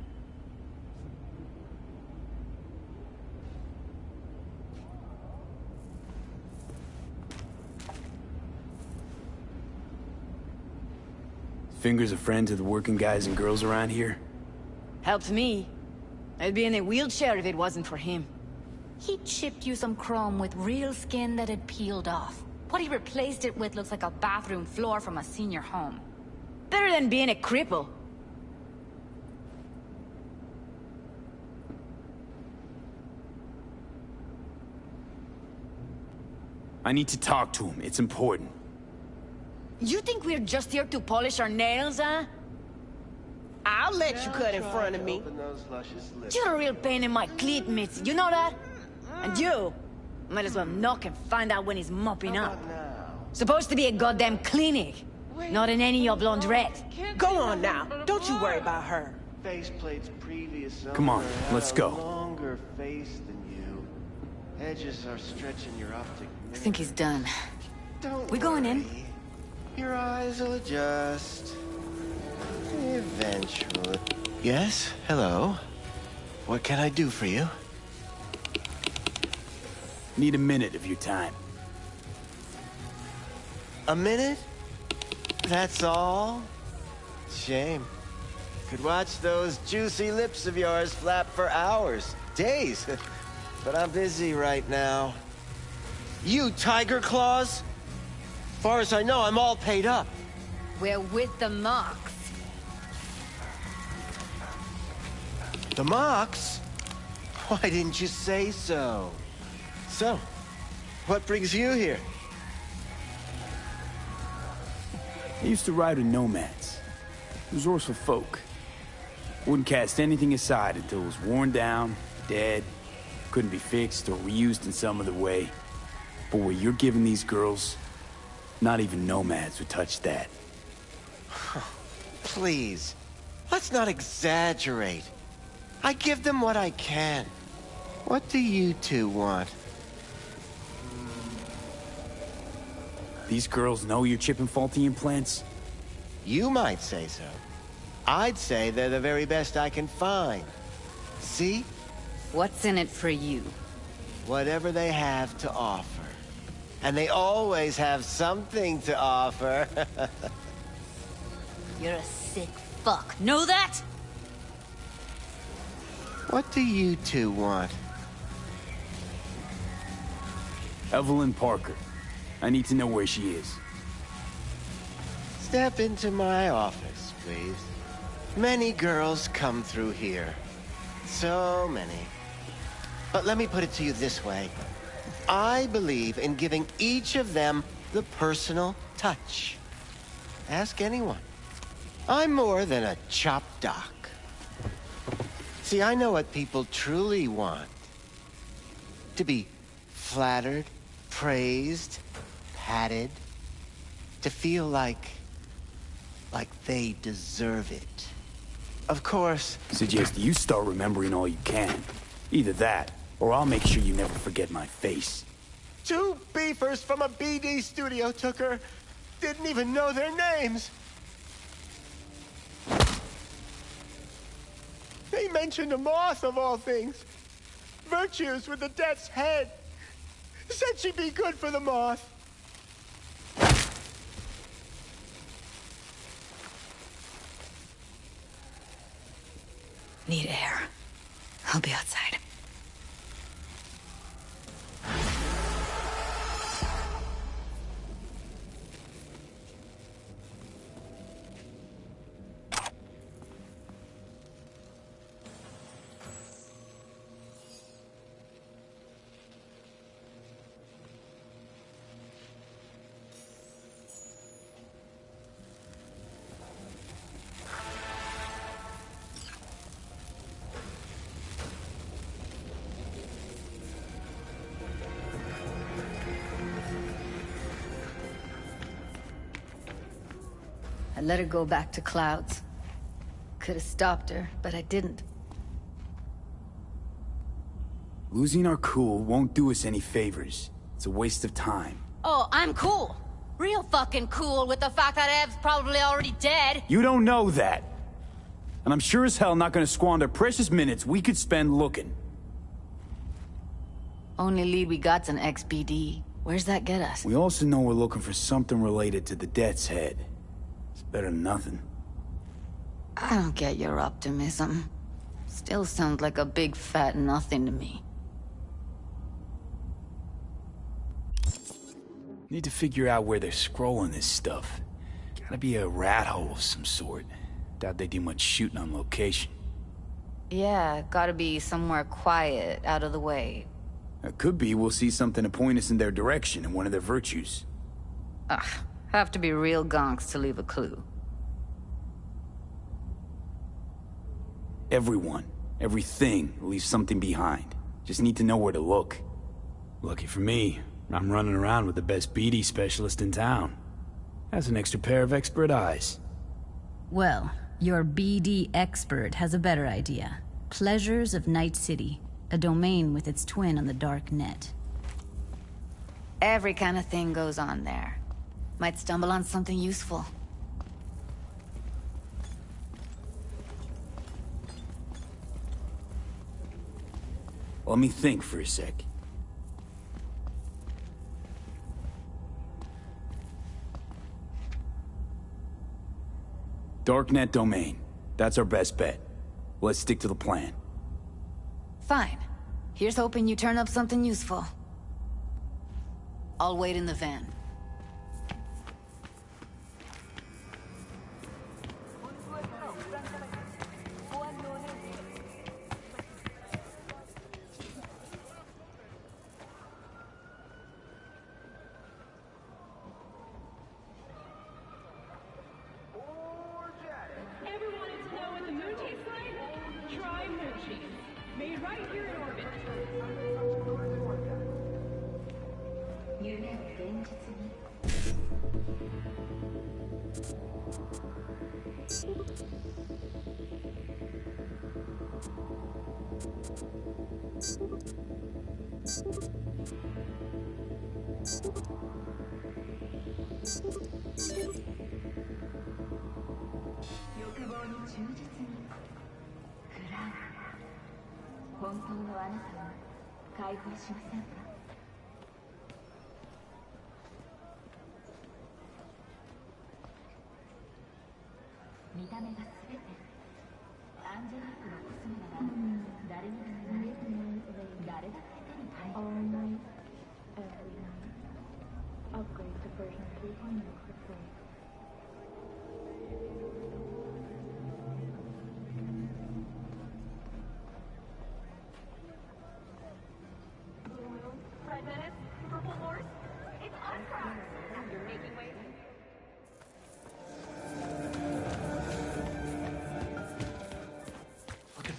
Fingers a friend to the working guys and girls around here? Helped me. I'd be in a wheelchair if it wasn't for him. He chipped you some chrome with real skin that had peeled off. What he replaced it with looks like a bathroom floor from a senior home. Better than being a cripple. I need to talk to him. It's important. You think we're just here to polish our nails, huh? I'll let you cut in front of me. You're a real pain in my cleat mitts, you know that? And you might as well knock and find out when he's mopping up. Supposed to be a goddamn clinic, not in any of laundrette. Go on now, don't you worry about her. Faceplate's previous Come on, let's go. Longer face than you. Edges are stretching your optic I think he's done. We going in? Your eyes will adjust. Eventually. Yes? Hello? What can I do for you? Need a minute of your time. A minute? That's all? Shame. Could watch those juicy lips of yours flap for hours, days. But I'm busy right now. You Tiger Claws? Far as I know, I'm all paid up. We're with the Mox. The Mox? Why didn't you say so? So, what brings you here? I used to ride with nomads. Resourceful folk. Wouldn't cast anything aside until it was worn down, dead, couldn't be fixed or reused in some other way. But what you're giving these girls, not even nomads would touch that. Please, let's not exaggerate. I give them what I can. What do you two want? These girls know you're chipping faulty implants? You might say so. I'd say they're the very best I can find. See? What's in it for you? Whatever they have to offer. And they always have something to offer. You're a sick fuck. Know that? What do you two want? Evelyn Parker. I need to know where she is. Step into my office, please. Many girls come through here. So many. But let me put it to you this way. I believe in giving each of them the personal touch. Ask anyone. I'm more than a chop doc. See, I know what people truly want. To be flattered, praised, patted. To feel like they deserve it. Of course. Suggest you start remembering all you can. Either that, or I'll make sure you never forget my face. 2 beefers from a BD studio took her. Didn't even know their names. They mentioned a moth of all things. Virtues with the death's head. Said she'd be good for the moth. Need air. I'll be outside. I let her go back to Clouds. Could have stopped her, but I didn't. Losing our cool won't do us any favors. It's a waste of time. Oh, I'm cool. Real fucking cool with the fact that Ev's probably already dead. You don't know that. And I'm sure as hell not gonna squander precious minutes we could spend looking. Only lead we got's an XBD. Where's that get us? We also know we're looking for something related to the Death's Head. It's better than nothing. I don't get your optimism. Still sounds like a big fat nothing to me. Need to figure out where they're scrolling this stuff. Gotta be a rat hole of some sort. Doubt they do much shooting on location. Yeah, gotta be somewhere quiet, out of the way. It could be we'll see something to point us in their direction in one of their virtues. Ugh, Have to be real gonks to leave a clue. Everyone, everything leaves something behind. Just need to know where to look. Lucky for me, I'm running around with the best BD specialist in town. Has an extra pair of expert eyes. Well, your BD expert has a better idea. Pleasures of Night City, a domain with its twin on the dark net. Every kind of thing goes on there. Might stumble on something useful. Let me think for a sec. Darknet domain. That's our best bet. Let's stick to the plan. Fine. Here's hoping you turn up something useful. I'll wait in the van.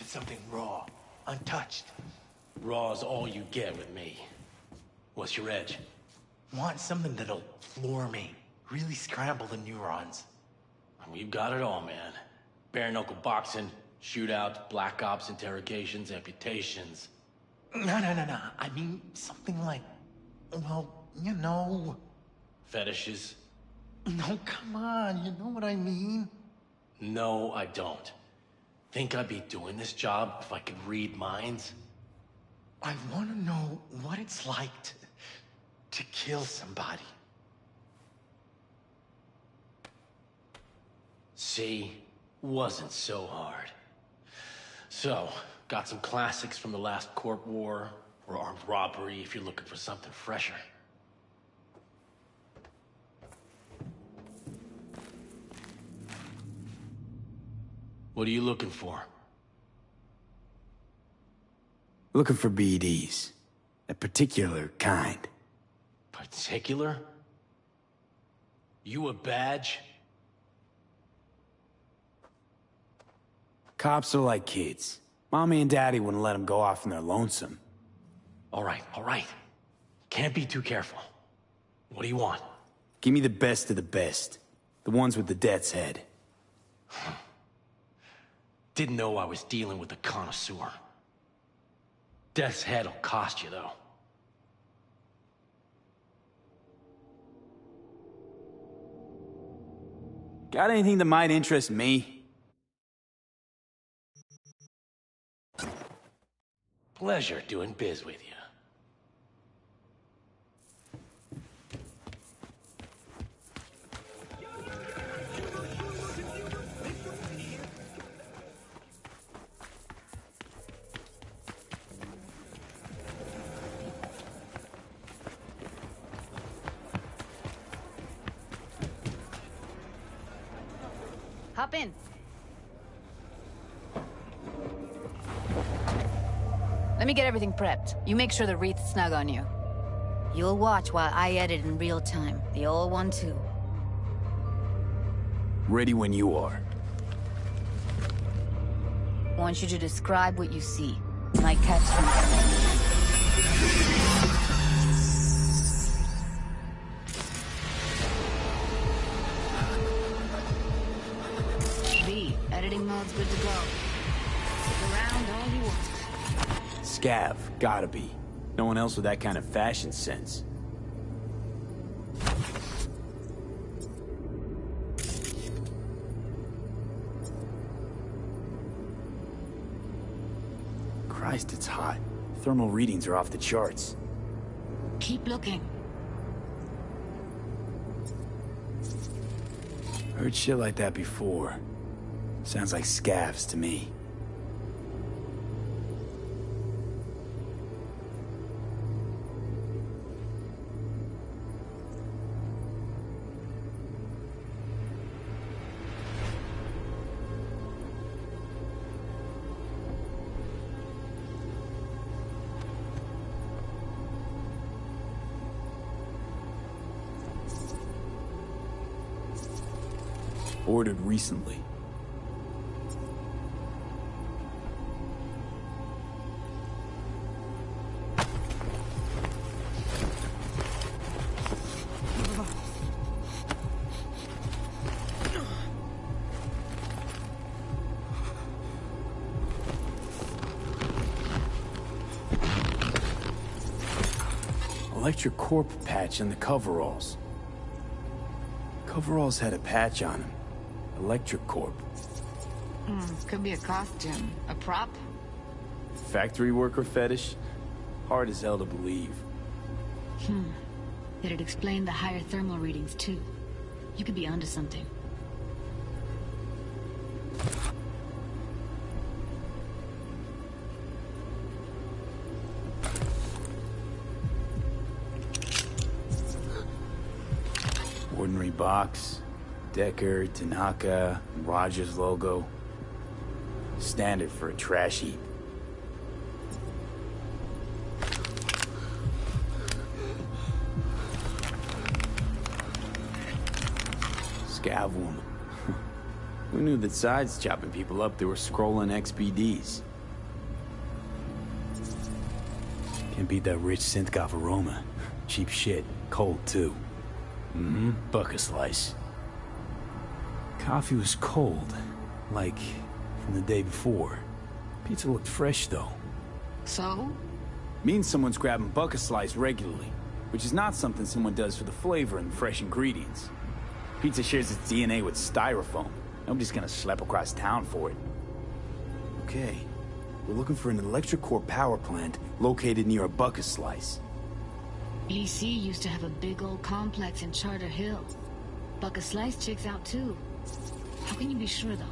Something raw, untouched. Raw's all you get with me. What's your edge? Want something that'll floor me, really scramble the neurons. We've got it all, man. Bare knuckle boxing, shootouts, black ops, interrogations, amputations. No. I mean, something like, well, you know. Fetishes? No, come on, you know what I mean? No, I don't. Think I'd be doing this job if I could read minds? I want to know what it's like to kill somebody. See? Wasn't so hard. So, got some classics from the last Corp War, or armed robbery if you're looking for something fresher. What are you looking for? Looking for BDs. A particular kind. Particular? You a badge? Cops are like kids. Mommy and Daddy wouldn't let them go off in their lonesome. All right. Can't be too careful. What do you want? Give me the best of the best. The ones with the death's head. Didn't know I was dealing with a connoisseur. Death's head'll cost you, though. Got anything that might interest me? Pleasure doing biz with you. Hop in. Let me get everything prepped. You make sure the wreath's snug on you. You'll watch while I edit in real time. The old one, too. Ready when you are. I want you to describe what you see. Might catch some. V, editing mode's good to go. Stick around all you want. Scav, gotta be. No one else with that kind of fashion sense. Christ, it's hot. Thermal readings are off the charts. Keep looking. Heard shit like that before. Sounds like scavs to me. Ordered recently. Electric Corp patch on the coveralls. Coveralls had a patch on them. Electric Corp. Could be a costume. A prop? Factory worker fetish? Hard as hell to believe. It'd explain the higher thermal readings, too. You could be onto something. Ordinary box. Decker, Tanaka, Rogers logo. Standard for a trash heap. Scav woman. Who knew that sides chopping people up, they were scrolling XPDs? Can't beat that rich synth-goth aroma. Cheap shit. Cold, too. Bucket slice. Coffee was cold, like from the day before. Pizza looked fresh, though. So? Means someone's grabbing bucket slice regularly, which is not something someone does for the flavor and fresh ingredients. Pizza shares its DNA with styrofoam. Nobody's gonna schlep across town for it. Okay, we're looking for an electric core power plant located near a bucket slice. EC used to have a big old complex in Charter Hill. Bucket Slice checks out, too. How can you be sure, though?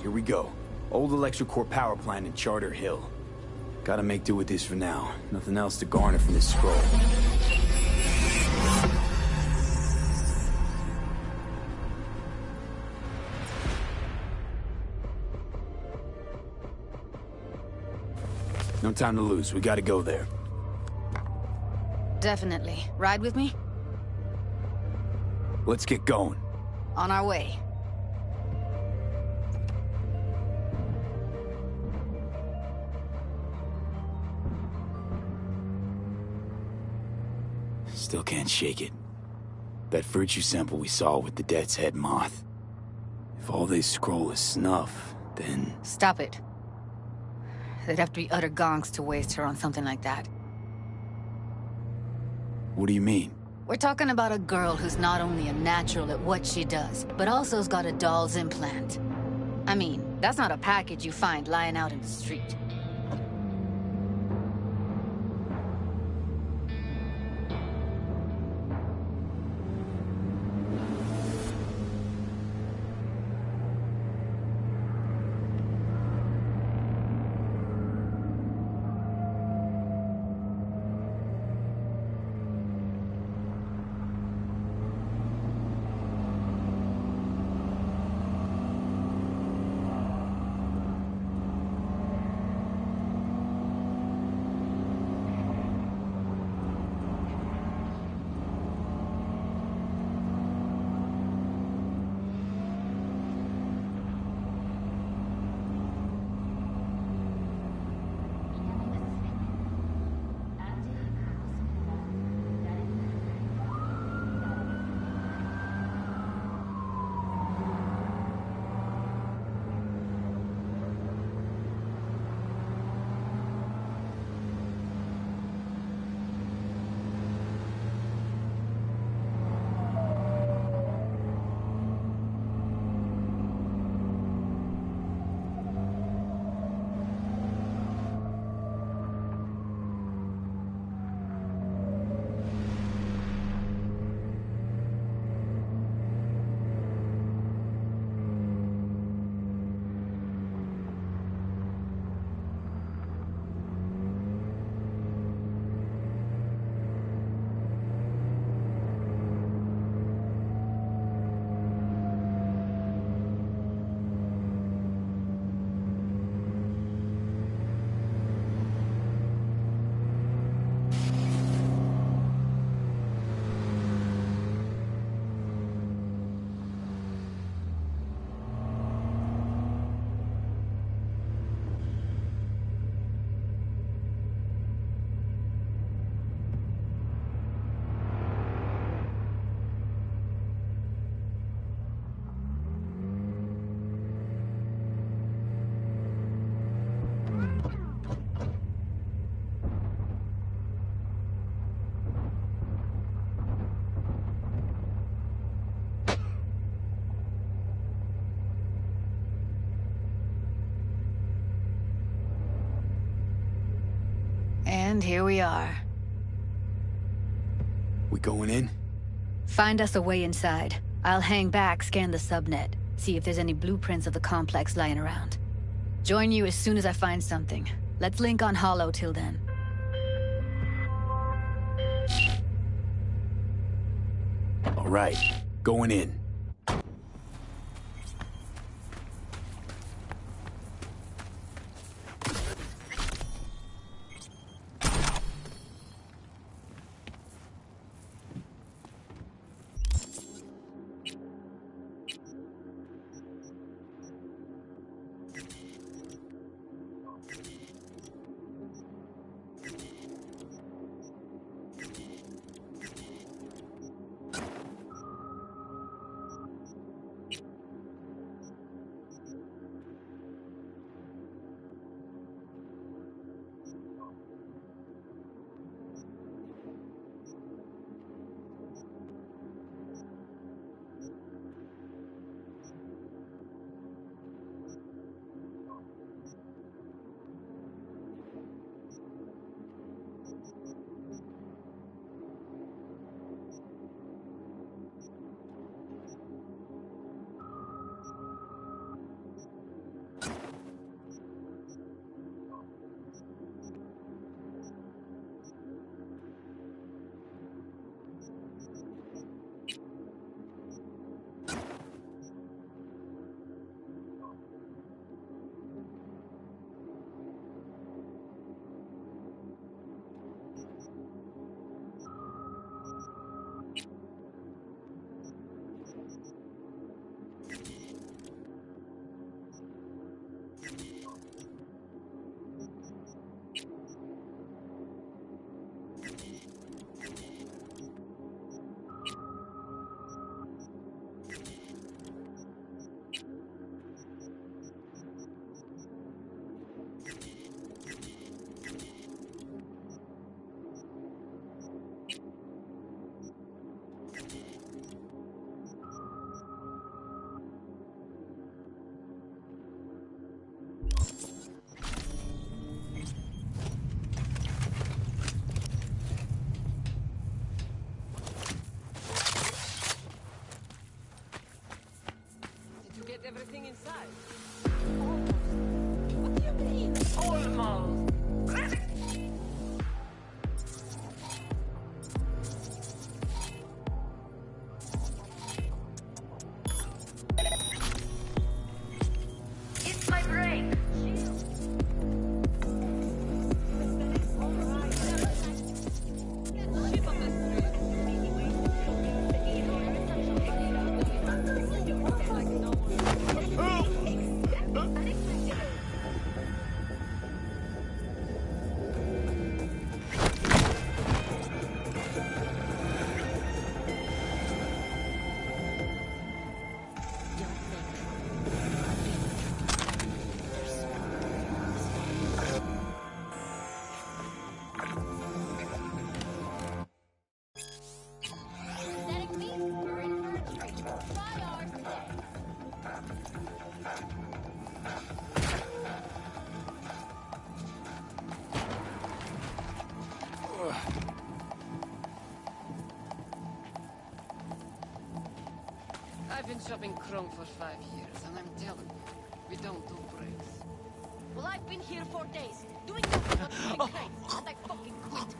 Here we go. Old electric core power plant in Charter Hill. Gotta make do with this for now. Nothing else to garner from this scroll. No time to lose. We gotta go there. Definitely. Ride with me? Let's get going. On our way. Still can't shake it. That virtue sample we saw with the Death's Head moth. If all they scroll is snuff, then... Stop it. They'd have to be utter gonks to waste her on something like that. What do you mean? We're talking about a girl who's not only a natural at what she does, but also's got a doll's implant. I mean, that's not a package you find lying out in the street. And here we are. We going in? Find us a way inside. I'll hang back, scan the subnet, see if there's any blueprints of the complex lying around. Join you as soon as I find something. Let's link on Hollow till then. All right, going in. been shopping Chrome for 5 years, and I'm telling you, we don't do breaks. Well, I've been here 4 days, doing nothing but moving crates, and I fucking quit.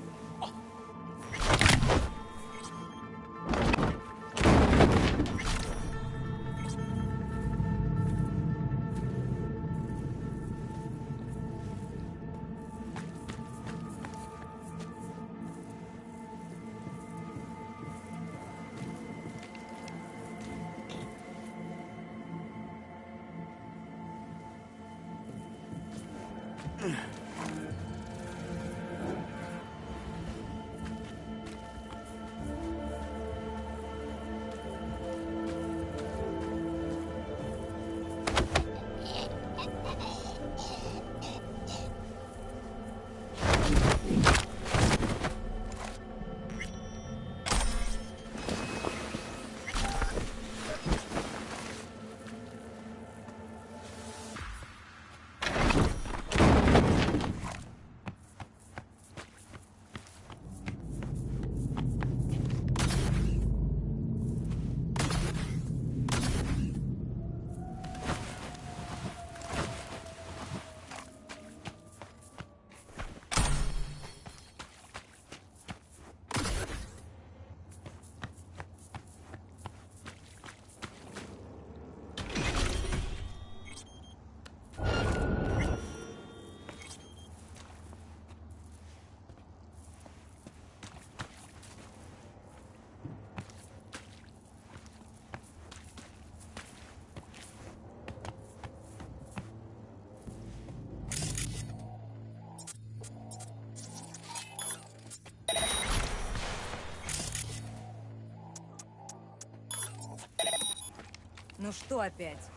Ну что опять?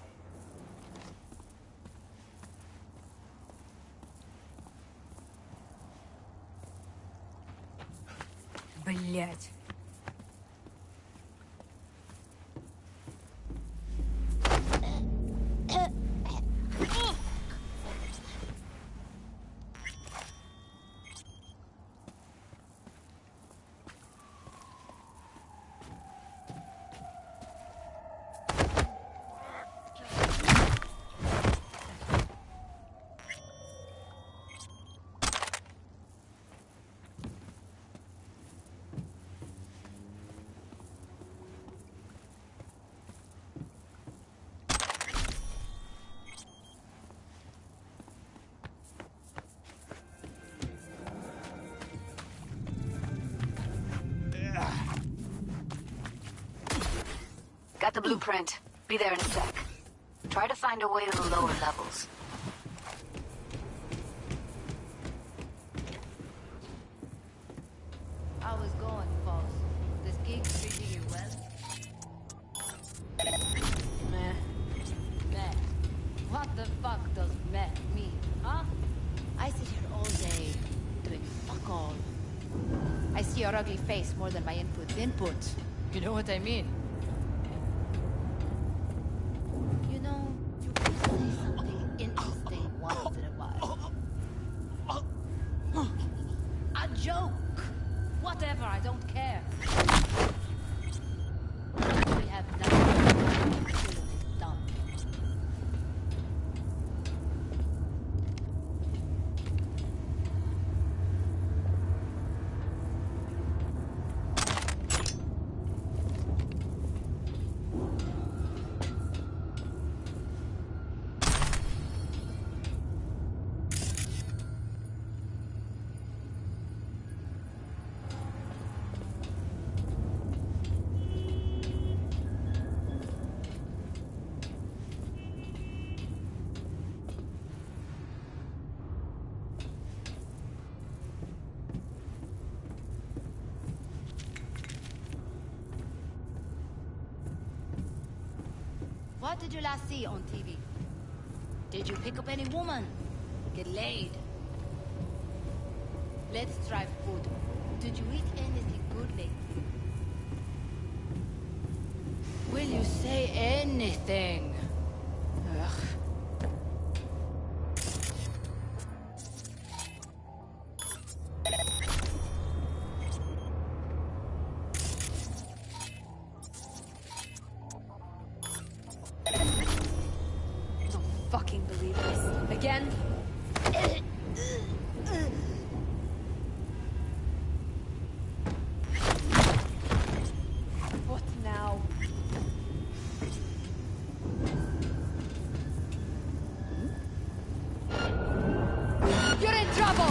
Блять. Got the blueprint. Be there in a sec. Try to find a way to the lower levels. How is going, boss? This gig treating you well? Meh. Meh. What the fuck does meh mean, huh? I sit here all day, doing fuck all. I see your ugly face more than my input's input. You know what I mean? You know, you could say something interesting once in a while. A joke! Whatever, I don't care. We have nothing to do dumb. What did you last see on TV? Did you pick up any woman? Get laid? Let's try food. Did you eat anything good lately? Will you say anything? Ugh. What now? You're in trouble!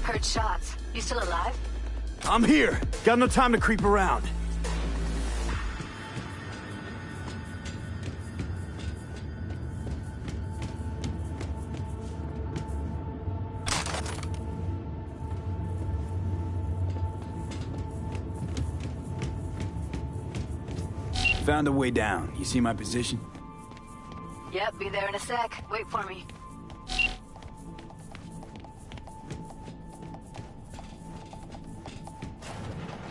Heard shots. You still alive? I'm here. Got no time to creep around. Found a way down. You see my position? Yep, be there in a sec. Wait for me.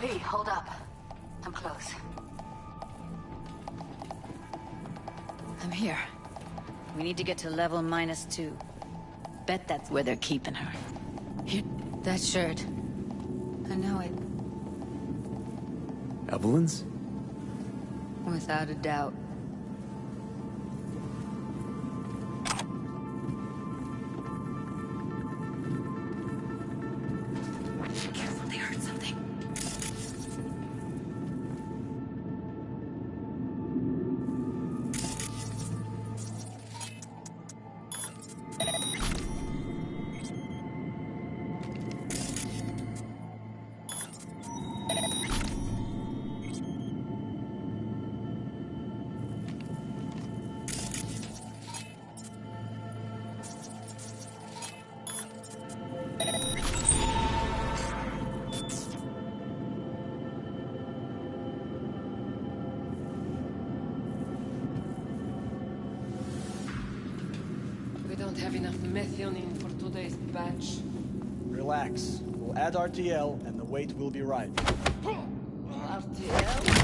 Lee, hold up. I'm close. I'm here. We need to get to level -2. Bet that's where they're keeping her. Here, that shirt. I know it. Evelyn's? Without a doubt. Careful, they heard something. We don't have enough methionine for today's batch. Relax. We'll add RTL and the weight will be right. RTL?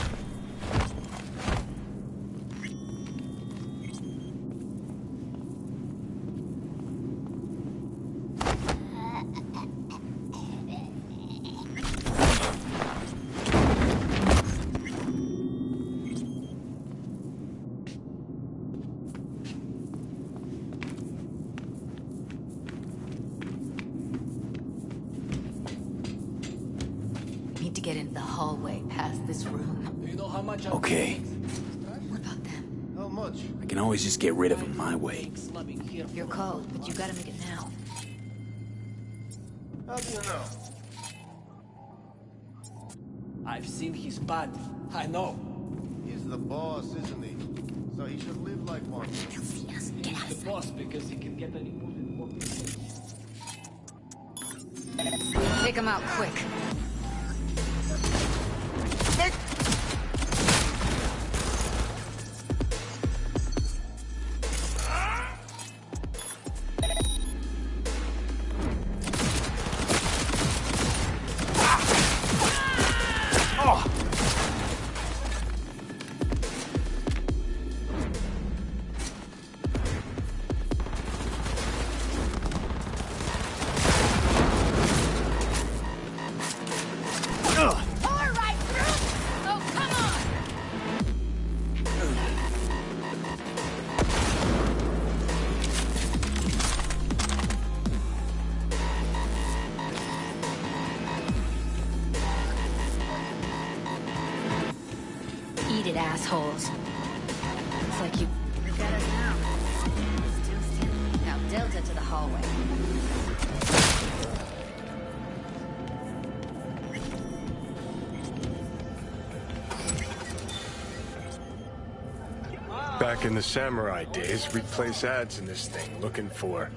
Need to get into the hallway past this room. Do you know how much Okay. What about them? How much? I can always just get rid of them my way. Your call, but you gotta make it now. How do you know? I've seen his body. I know. He's the boss, isn't he? So he should live like one. He's the boss because he can get any more than one. Take him out quick. Eat it, assholes. Looks like you got us now. Still stealing. Now Delta to the hallway. Back in the samurai days, we'd place ads in this thing looking for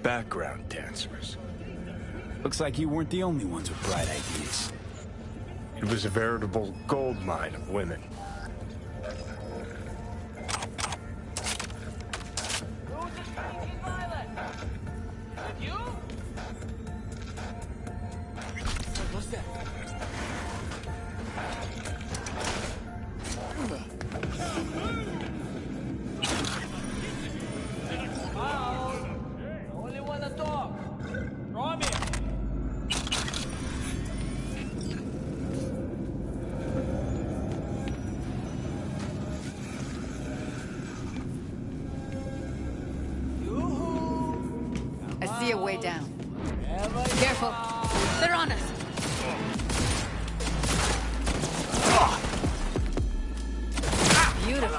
background dancers. Looks like you weren't the only ones with bright ideas. It was a veritable gold mine of women. What's that? Only wanna talk. Draw me. way down. Careful. They're on us. Beautiful.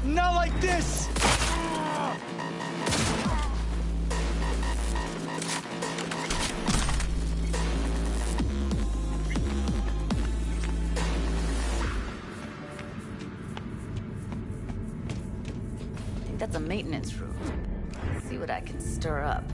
Not like this! I think that's a maintenance room. See what I can stir up.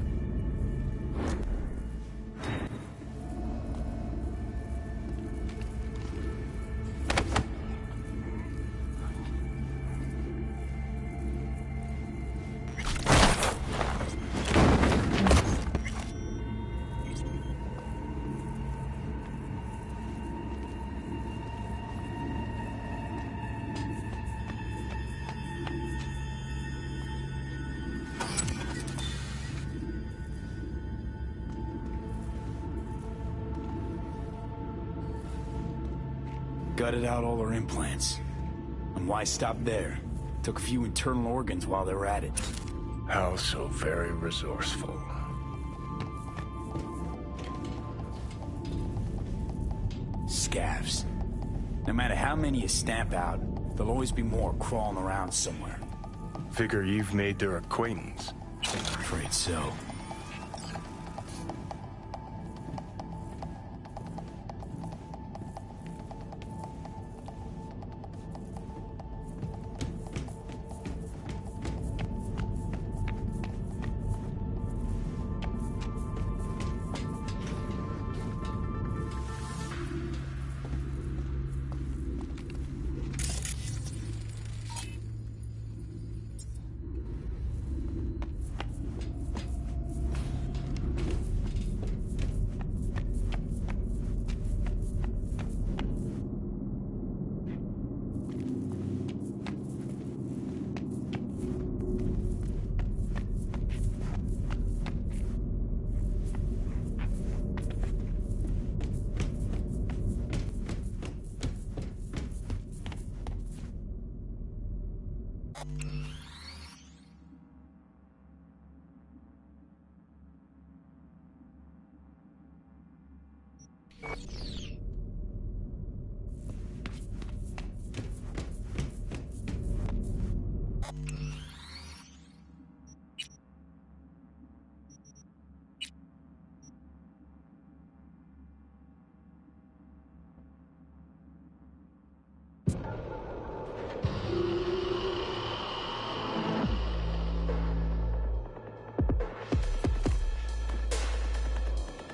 Gutted out all her implants. And why stop there? Took a few internal organs while they were at it. How so very resourceful. Scavs. No matter how many you stamp out, there'll always be more crawling around somewhere. Figure you've made their acquaintance. Afraid so.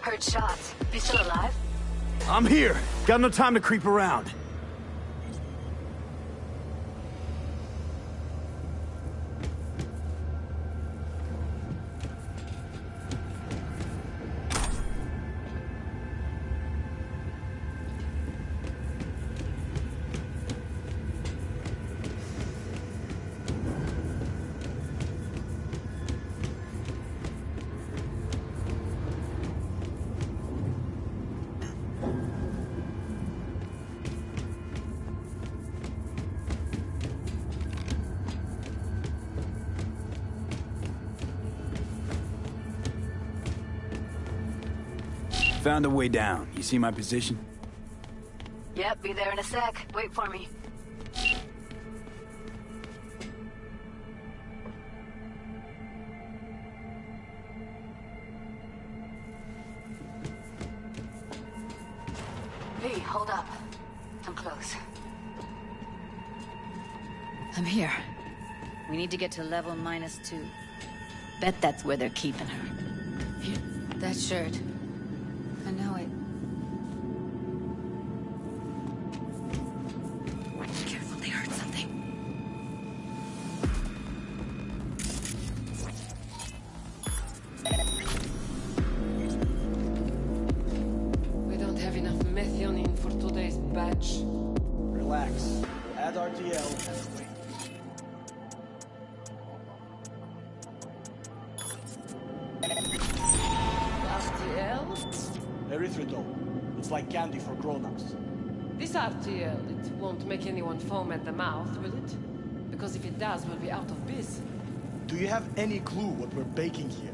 Heard shots. You still alive? I'm here. Got no time to creep around. Found a way down. You see my position? Yep, be there in a sec. Wait for me. V, hold up. I'm close. I'm here. We need to get to level -2. Bet that's where they're keeping her. Here, that shirt. I know it. Careful, they heard something. We don't have enough methionine for 2 days. erythritol. It's like candy for grown-ups. This RTL, it won't make anyone foam at the mouth, will it? Because if it does, we'll be out of biz. Do you have any clue what we're baking here?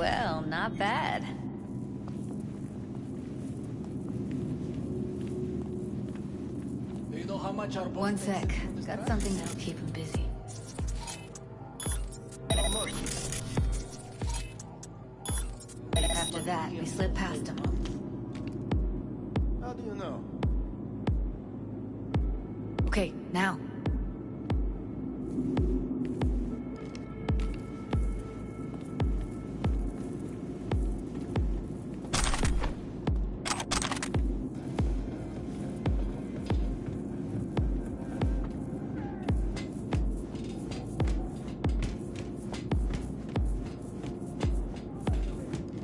Well, not bad. Do you know how much our boss One makes? sec. Got something that'll keep him busy. After that, we slip past him. How do you know? Okay, now.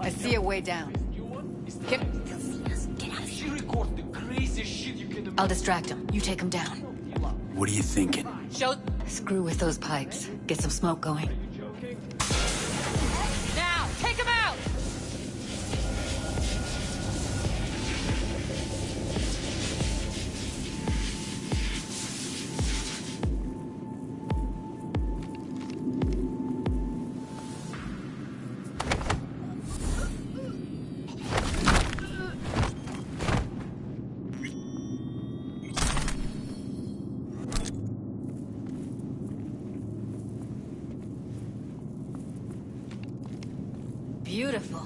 I see a way down. I'll distract him. You take him down. What are you thinking? Screw with those pipes. Get some smoke going. Now, take him out! Beautiful.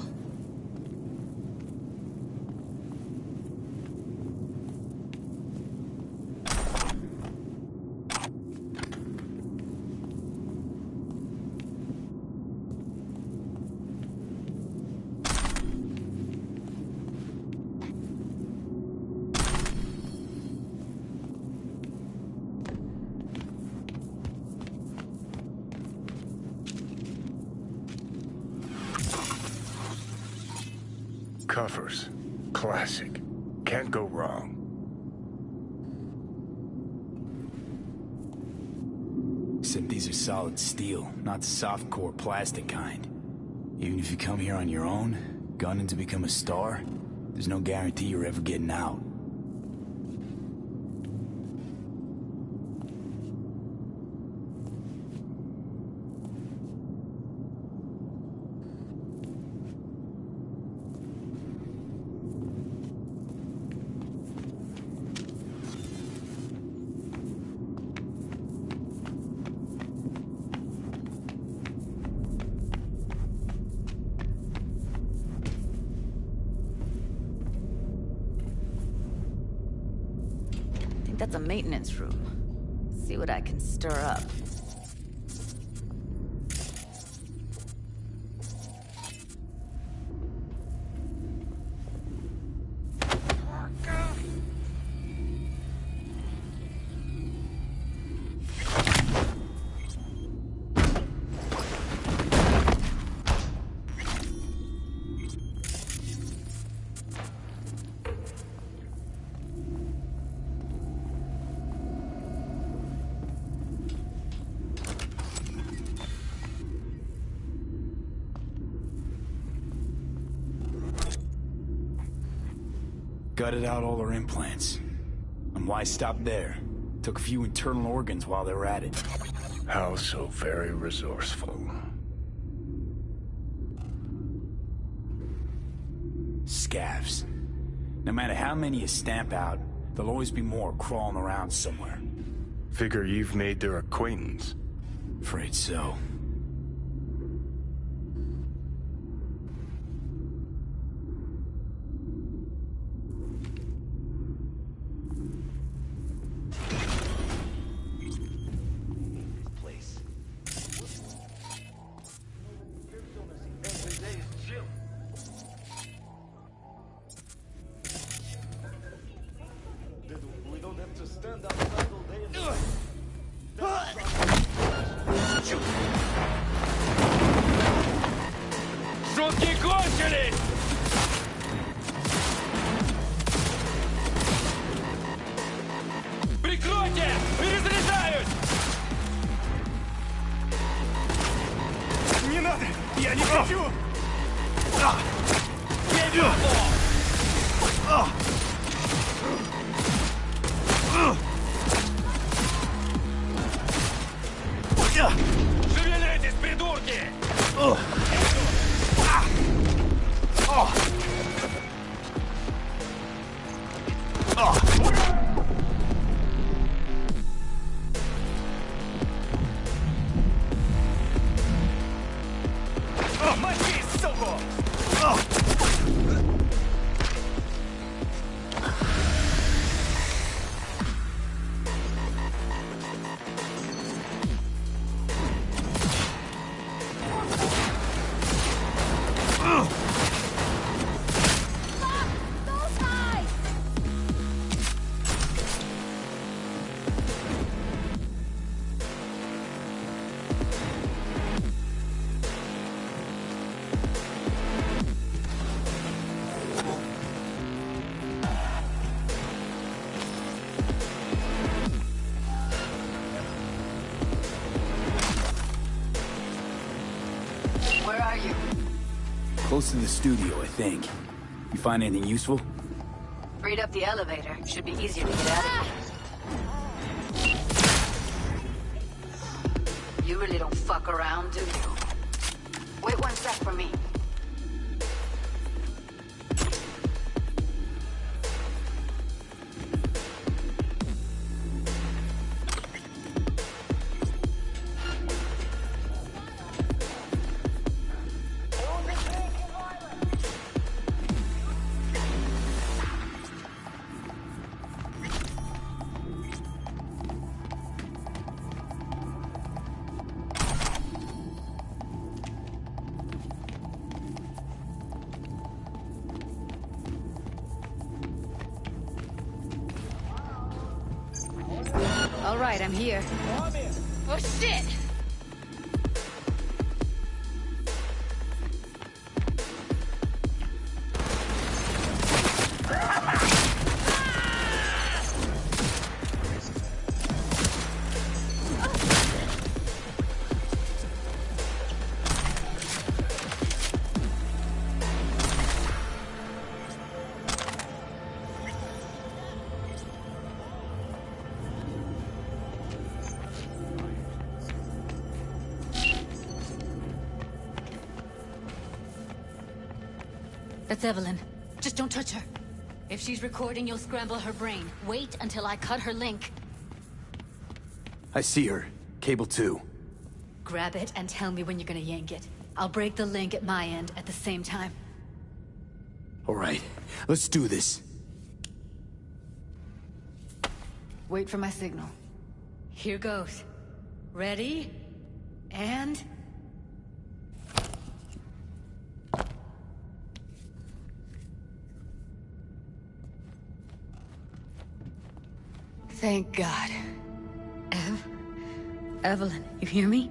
Covers. Classic. Can't go wrong. Except these are solid steel, not the soft-core plastic kind. Even if you come here on your own, gunning to become a star, there's no guarantee you're ever getting out. That's a maintenance room. See what I can stir up. Gutted out all her implants. And why stop there? Took a few internal organs while they were at it. How so very resourceful. Scavs. No matter how many you stamp out, there'll always be more crawling around somewhere. Figure you've made their acquaintance. Afraid so. Шевелись! Прикройте! Перезаряжаюсь! Не надо! Я не хочу! Бей в голову! Шевелитесь, придурки! Мочи, суку! Where are you? Close to the studio, I think. You find anything useful? Read up the elevator. Should be easier to get out of here. You really don't fuck around, do you? Wait 1 sec for me. All right, I'm here. Oh, shit! That's Evelyn. Just don't touch her. If she's recording, you'll scramble her brain. Wait until I cut her link. I see her. Cable 2. Grab it and tell me when you're gonna yank it. I'll break the link at my end at the same time. All right, let's do this. Wait for my signal. Here goes. Ready? And... Thank God. Evelyn, you hear me?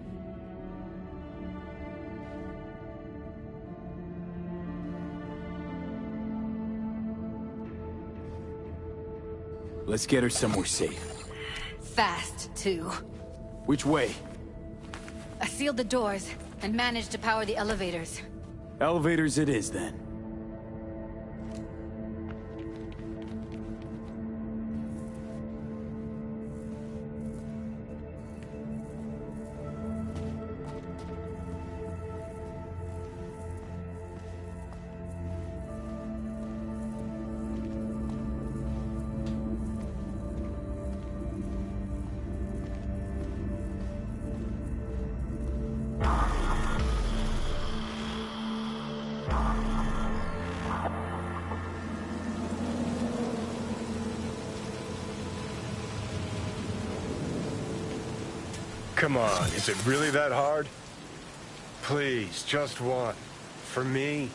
Let's get her somewhere safe. Fast, too. Which way? I sealed the doors and managed to power the elevators. Elevators it is, then. Come on, is it really that hard? Please, just one. For me?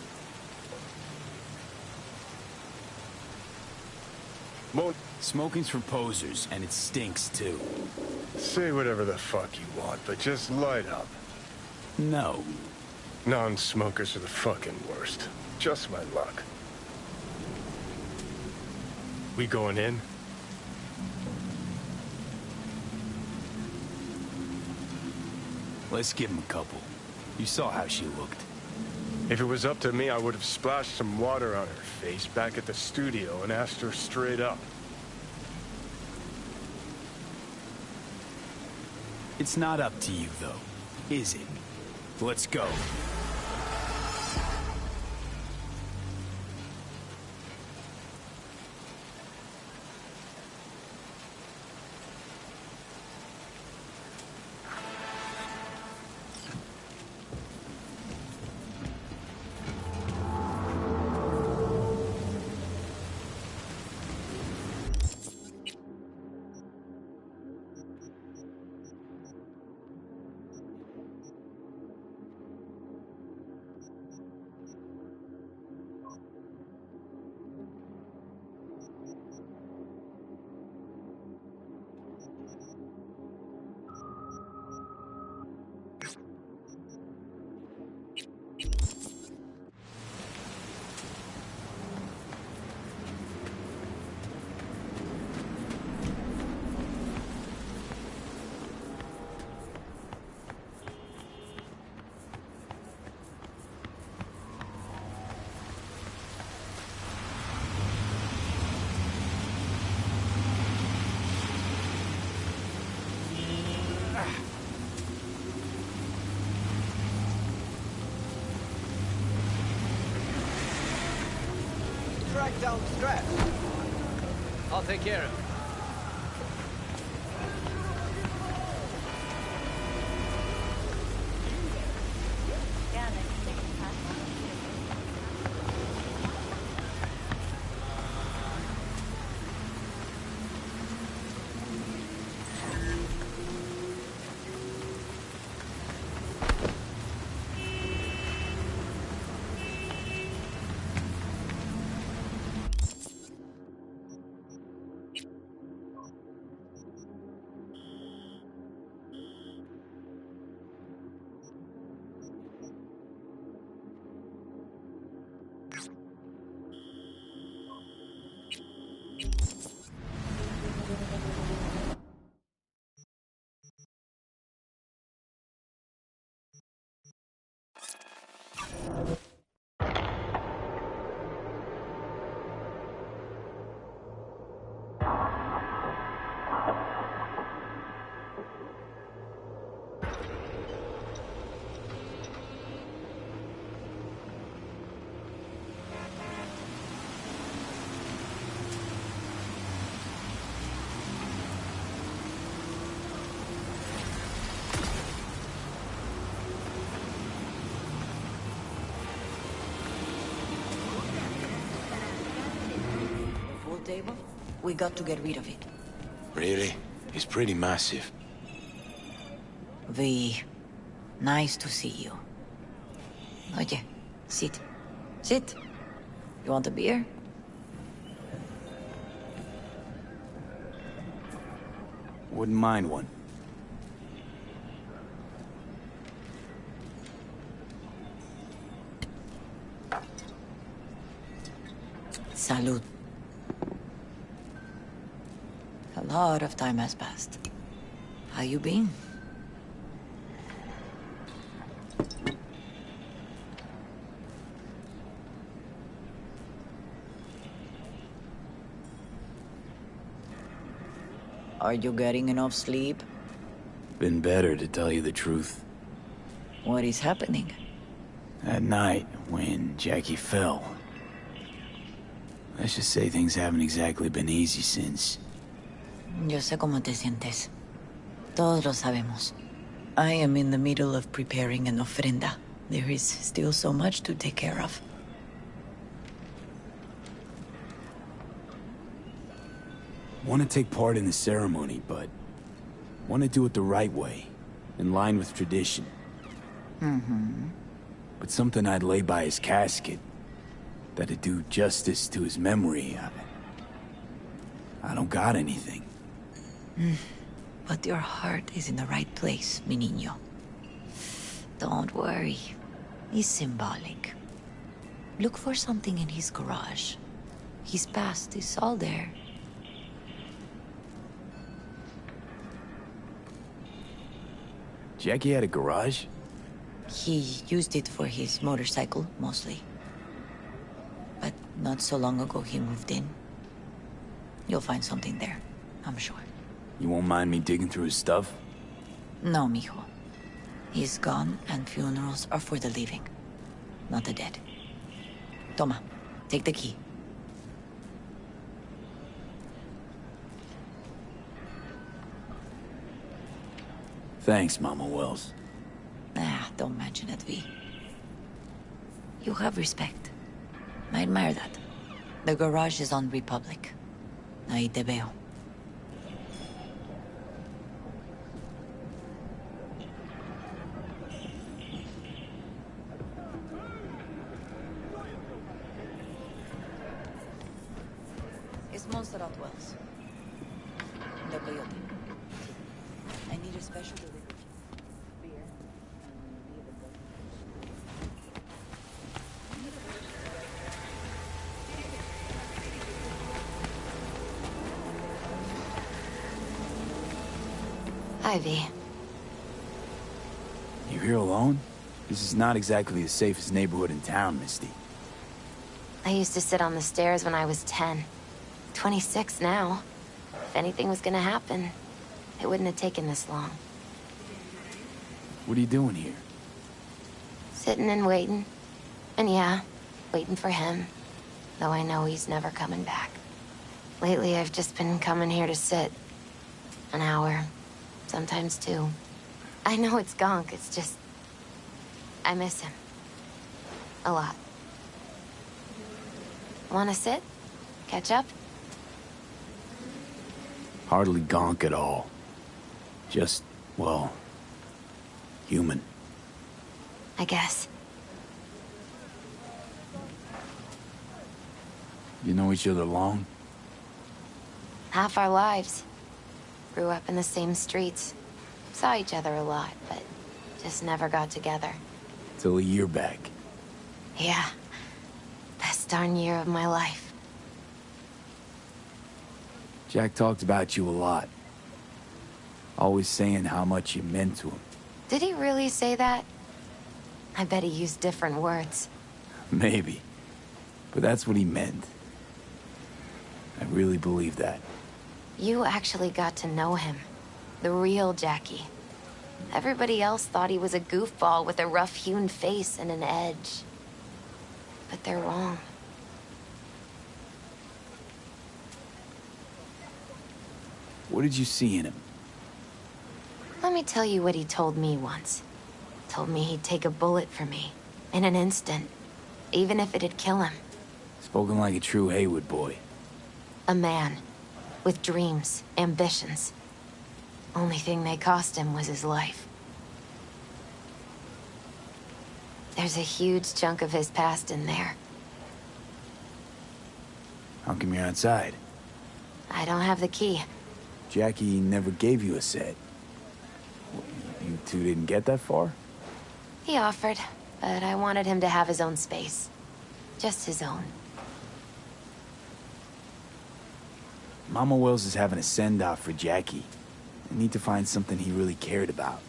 Smoking's for posers, and it stinks, too. Say whatever the fuck you want, but just light up. No. Non-smokers are the fucking worst. Just my luck. We going in? Let's give him a couple. You saw how she looked. If it was up to me, I would have splashed some water on her face back at the studio and asked her straight up. It's not up to you, though, is it? Let's go. Track down the strap. I'll take care of it. Table? We got to get rid of it. Really? It's pretty massive. V, nice to see you. Oye, sit. Sit. You want a beer? Wouldn't mind one. Salud. A lot of time has passed. How you been? Are you getting enough sleep? Been better, to tell you the truth. What is happening? That night, when Jackie fell. Let's just say things haven't exactly been easy since. Yo sé cómo te sientes. Todos lo sabemos. I am in the middle of preparing an ofrenda. There is still so much to take care of. Want to take part in the ceremony, but want to do it the right way, in line with tradition. Mm-hmm. But something I'd lay by his casket, that'd do justice to his memory. I don't got anything. But your heart is in the right place, mi niño. Don't worry. is symbolic. Look for something in his garage. His past is all there. Jackie had a garage? He used it for his motorcycle, mostly. But not so long ago he moved in. You'll find something there, I'm sure. You won't mind me digging through his stuff? No, mijo. He's gone, and funerals are for the living, not the dead. Toma, take the key. Thanks, Mama Wells. Don't mention it, V. You have respect. I admire that. The garage is on Republic. Ahí te veo. It's Montserrat Wells. The Coyote. I need a special delivery. Ivy. You here alone? This is not exactly the safest neighborhood in town, Misty. I used to sit on the stairs when I was 10. 26 now. If anything was gonna happen, it wouldn't have taken this long. What are you doing here? Sitting and waiting. And yeah, waiting for him. Though I know he's never coming back. Lately, I've just been coming here to sit. An hour. Sometimes two. I know it's gunk, it's just... I miss him. A lot. Wanna sit? Catch up? Hardly gonk at all. Just, well, human. I guess. You know each other long? Half our lives. Grew up in the same streets. Saw each other a lot, but just never got together. Till a year back. Yeah. Best darn year of my life. Jack talked about you a lot. Always saying how much you meant to him. Did he really say that? I bet he used different words. Maybe. But that's what he meant. I really believe that. You actually got to know him. The real Jackie. Everybody else thought he was a goofball with a rough-hewn face and an edge. But they're wrong. What did you see in him? Let me tell you what he told me once. Told me he'd take a bullet for me. In an instant. Even if it'd kill him. Spoken like a true Haywood boy. A man. With dreams, ambitions. Only thing they cost him was his life. There's a huge chunk of his past in there. How come you're outside? I don't have the key. Jackie never gave you a set. You two didn't get that far? He offered, but I wanted him to have his own space. Just his own. Mama Wells is having a send-off for Jackie. I need to find something he really cared about.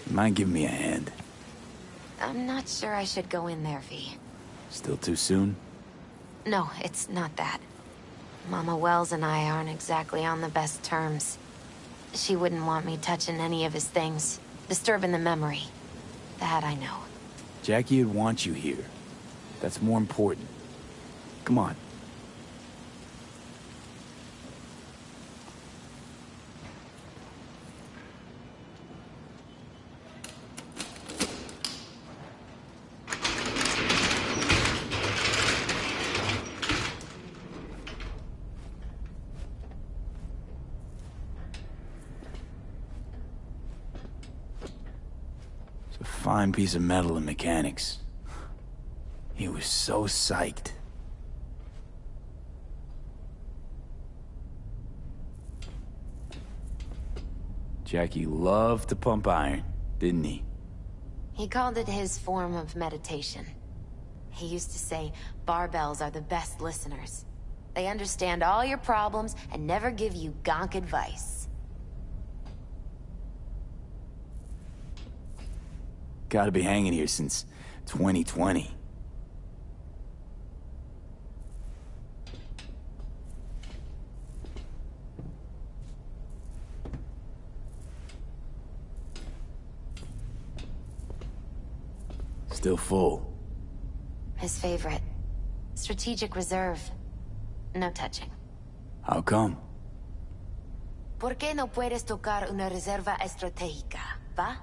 You mind giving me a hand? I'm not sure I should go in there, V. Still too soon? No, it's not that. Mama Wells and I aren't exactly on the best terms. She wouldn't want me touching any of his things, disturbing the memory. That I know. Jackie would want you here. That's more important. Come on. It's a fine piece of metal and mechanics. He was so psyched. Jackie loved to pump iron, didn't he? He called it his form of meditation. He used to say, barbells are the best listeners. They understand all your problems and never give you gonk advice. Gotta be hanging here since 2020. Still full. His favorite. Strategic reserve. No touching. How come? ¿Por qué no puedes tocar una reserva estratégica, va?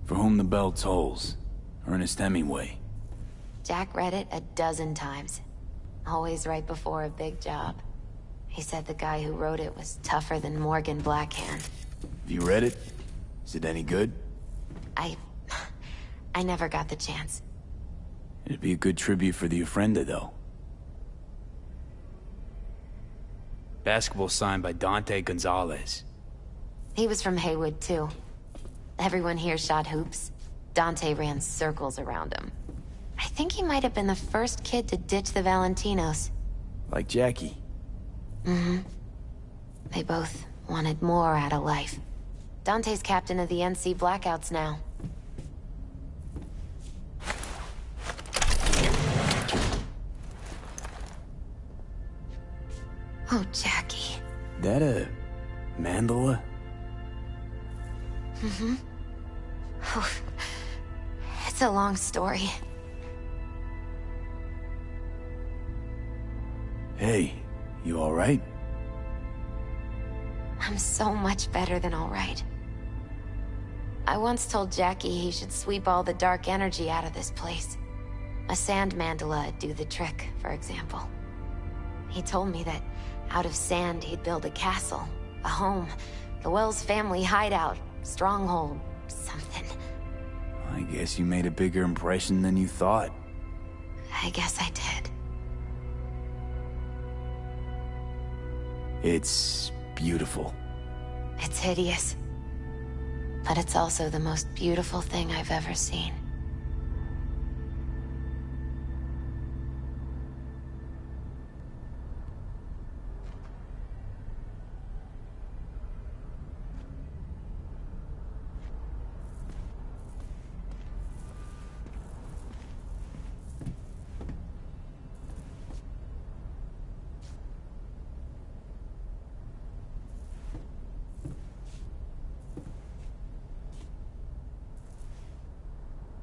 For whom the bell tolls. Ernest Hemingway. Jack read it a dozen times. Always right before a big job. He said the guy who wrote it was tougher than Morgan Blackhand. Have you read it? Is it any good? I never got the chance. It'd be a good tribute for the Ofrenda, though. Basketball signed by Dante Gonzalez. He was from Haywood, too. Everyone here shot hoops. Dante ran circles around him. I think he might have been the first kid to ditch the Valentinos. Like Jackie. Mm-hmm. They both wanted more out of life. Dante's captain of the NC Blackouts now. Oh, Jackie. That a mandala? Mm-hmm. It's a long story. Hey, you alright? I'm so much better than alright. I once told Jackie he should sweep all the dark energy out of this place. A sand mandala'd do the trick, for example. He told me that out of sand he'd build a castle, a home, the Wells family hideout, stronghold, something. I guess you made a bigger impression than you thought. I guess I did. It's beautiful. It's hideous. But it's also the most beautiful thing I've ever seen.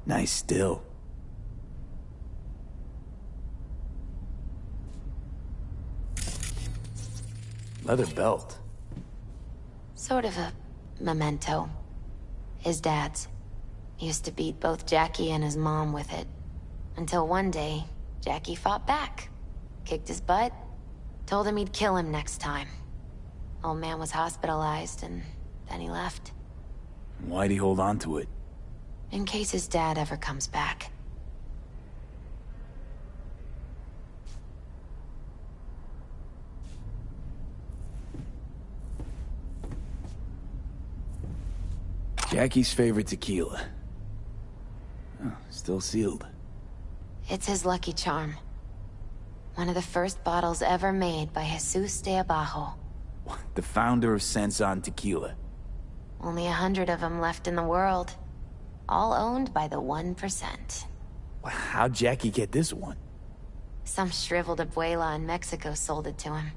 Nice still. Leather belt. Sort of a memento. His dad's. Used to beat both Jackie and his mom with it. Until one day, Jackie fought back. Kicked his butt. Told him he'd kill him next time. Old man was hospitalized, and then he left. Why'd he hold on to it? In case his dad ever comes back. Jackie's favorite tequila. Oh, still sealed. It's his lucky charm. One of the first bottles ever made by Jesus de Abajo. The founder of Sensan Tequila. Only 100 of them left in the world. All owned by the 1%. How'd Jackie get this one? Some shriveled abuela in Mexico sold it to him.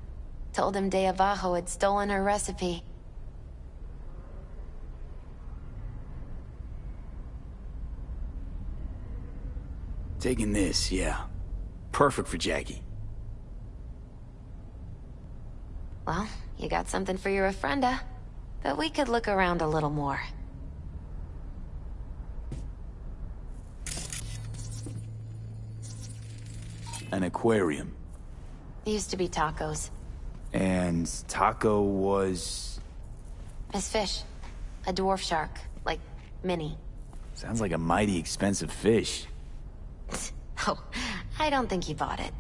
Told him de Abajo had stolen her recipe. Taking this, yeah. Perfect for Jackie. Well, you got something for your Ofrenda. But we could look around a little more. An aquarium. It used to be tacos. And Taco was... It's fish. A dwarf shark. Like, mini. Sounds like a mighty expensive fish. Oh, I don't think he bought it.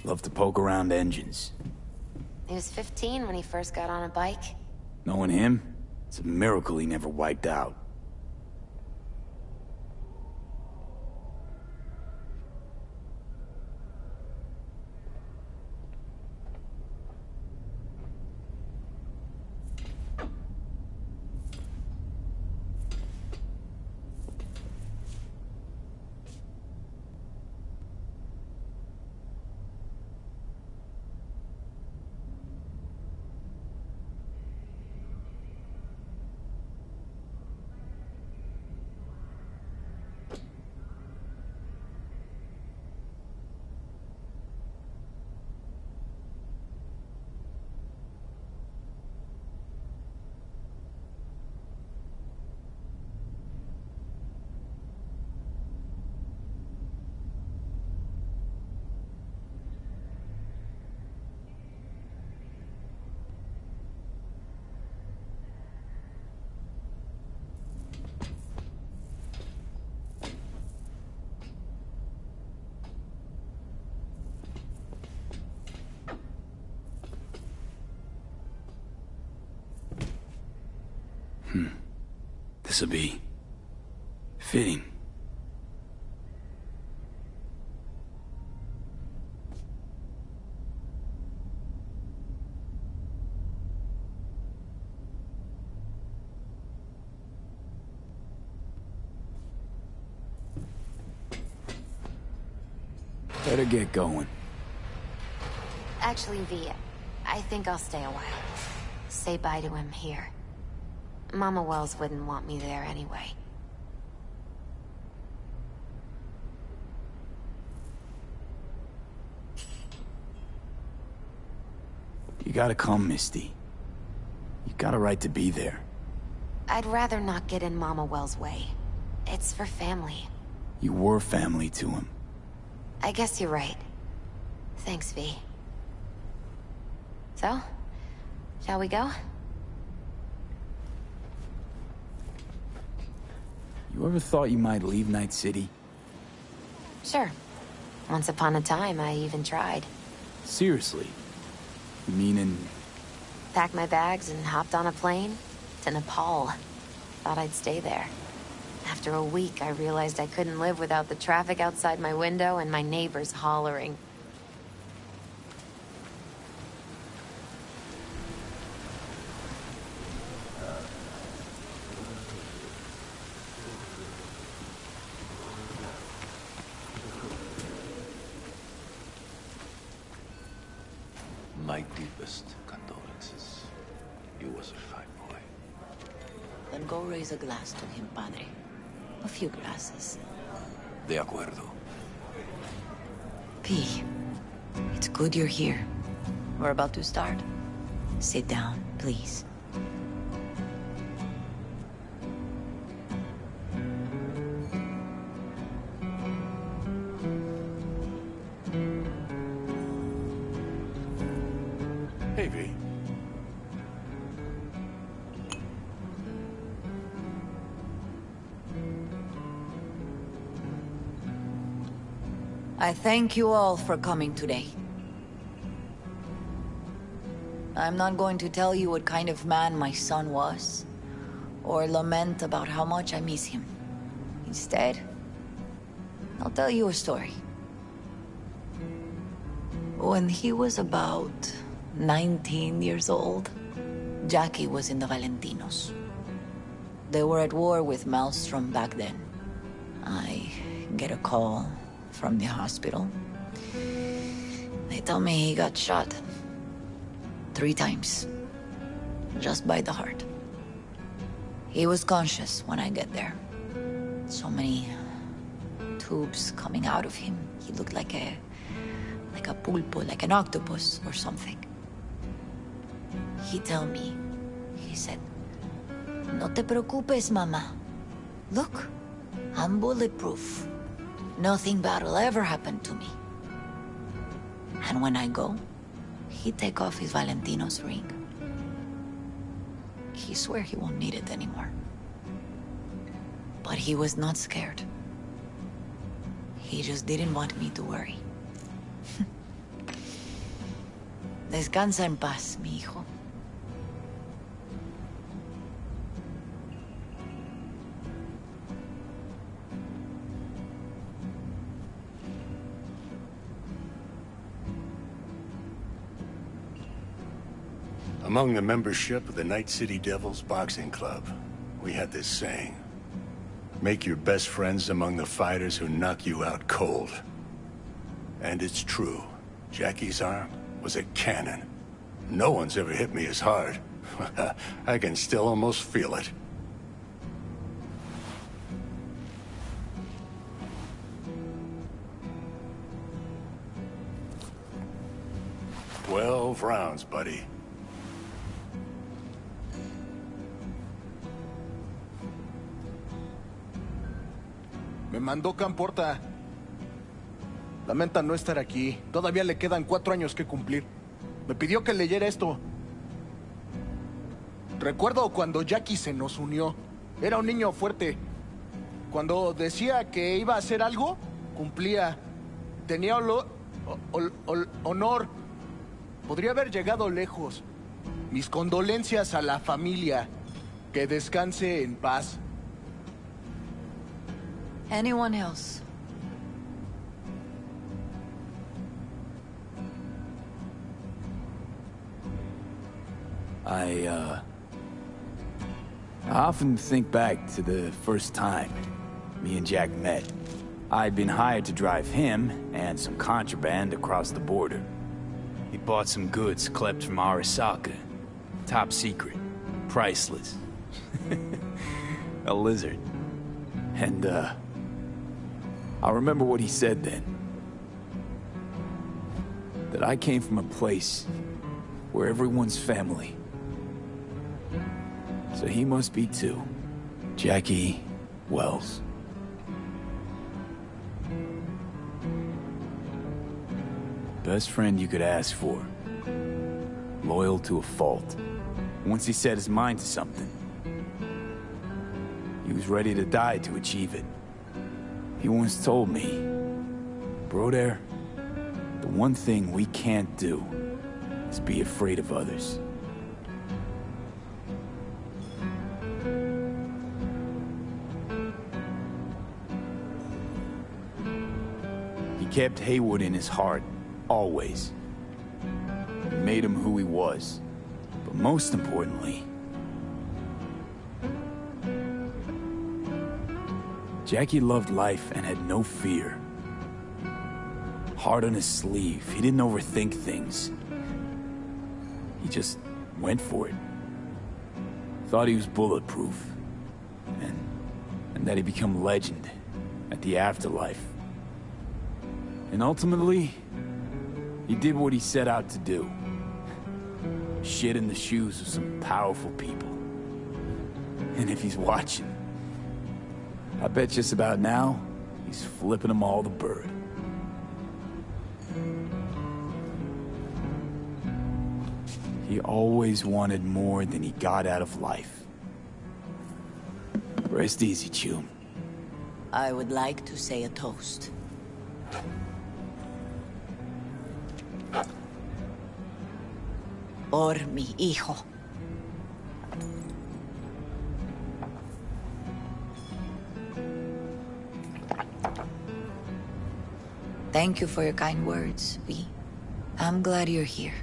Love to poke around engines. He was 15 when he first got on a bike. Knowing him, it's a miracle he never wiped out. This'll be... fitting. Better get going. Actually, V, I think I'll stay a while. Say bye to him here. Mama Wells wouldn't want me there anyway. You gotta come, Misty. You got a right to be there. I'd rather not get in Mama Wells' way. It's for family. You were family to him. I guess you're right. Thanks, V. So, shall we go? You ever thought you might leave Night City? Sure. Once upon a time, I even tried. Seriously? You meaning... Packed my bags and hopped on a plane to Nepal. Thought I'd stay there. After a week, I realized I couldn't live without the traffic outside my window and my neighbors hollering. My deepest condolences. You was a fine boy. Then go raise a glass to him, Padre. A few glasses. De acuerdo. P, it's good you're here. We're about to start. Sit down, please. Hey, V. I thank you all for coming today. I'm not going to tell you what kind of man my son was, or lament about how much I miss him. Instead, I'll tell you a story. When he was about 19 years old, Jackie was in the Valentinos. They were at war with Maelstrom back then. I get a call from the hospital. They tell me he got shot 3 times, just by the heart. He was conscious when I get there. So many tubes coming out of him. He looked like a pulpo, like an octopus or something. He told me, he said, "No te preocupes, mama. Look, I'm bulletproof. Nothing bad will ever happen to me." And when I go, he take off his Valentino's ring. He swear he won't need it anymore. But he was not scared. He just didn't want me to worry. Descansa en paz, mi hijo. Among the membership of the Night City Devils Boxing Club, we had this saying: make your best friends among the fighters who knock you out cold. And it's true. Jackie's arm was a cannon. No one's ever hit me as hard. I can still almost feel it. "12 rounds, buddy." Me mandó Camporta. Lamenta no estar aquí. Todavía le quedan 4 años que cumplir. Me pidió que leyera esto. Recuerdo cuando Jackie se nos unió. Era un niño fuerte. Cuando decía que iba a hacer algo, cumplía. Tenía honor. Podría haber llegado lejos. Mis condolencias a la familia. Que descanse en paz. Anyone else? I often think back to the first time me and Jack met. I'd been hired to drive him and some contraband across the border. He bought some goods klept from Arasaka. Top secret. Priceless. A lizard. And, I remember what he said then. That I came from a place where everyone's family. So he must be too. Jackie Wells. Best friend you could ask for. Loyal to a fault. Once he set his mind to something, he was ready to die to achieve it. He once told me, "Brother, the one thing we can't do is be afraid of others." He kept Haywood in his heart, always. He made him who he was. But most importantly, Jackie loved life and had no fear. Heart on his sleeve, he didn't overthink things. He just went for it. Thought he was bulletproof. And that he'd become legend at the afterlife. And ultimately, he did what he set out to do. Shit in the shoes of some powerful people. And if he's watching, I bet just about now, he's flipping them all the bird. He always wanted more than he got out of life. Rest easy, Chum. I would like to say a toast. Por mi hijo. Thank you for your kind words, V. I'm glad you're here.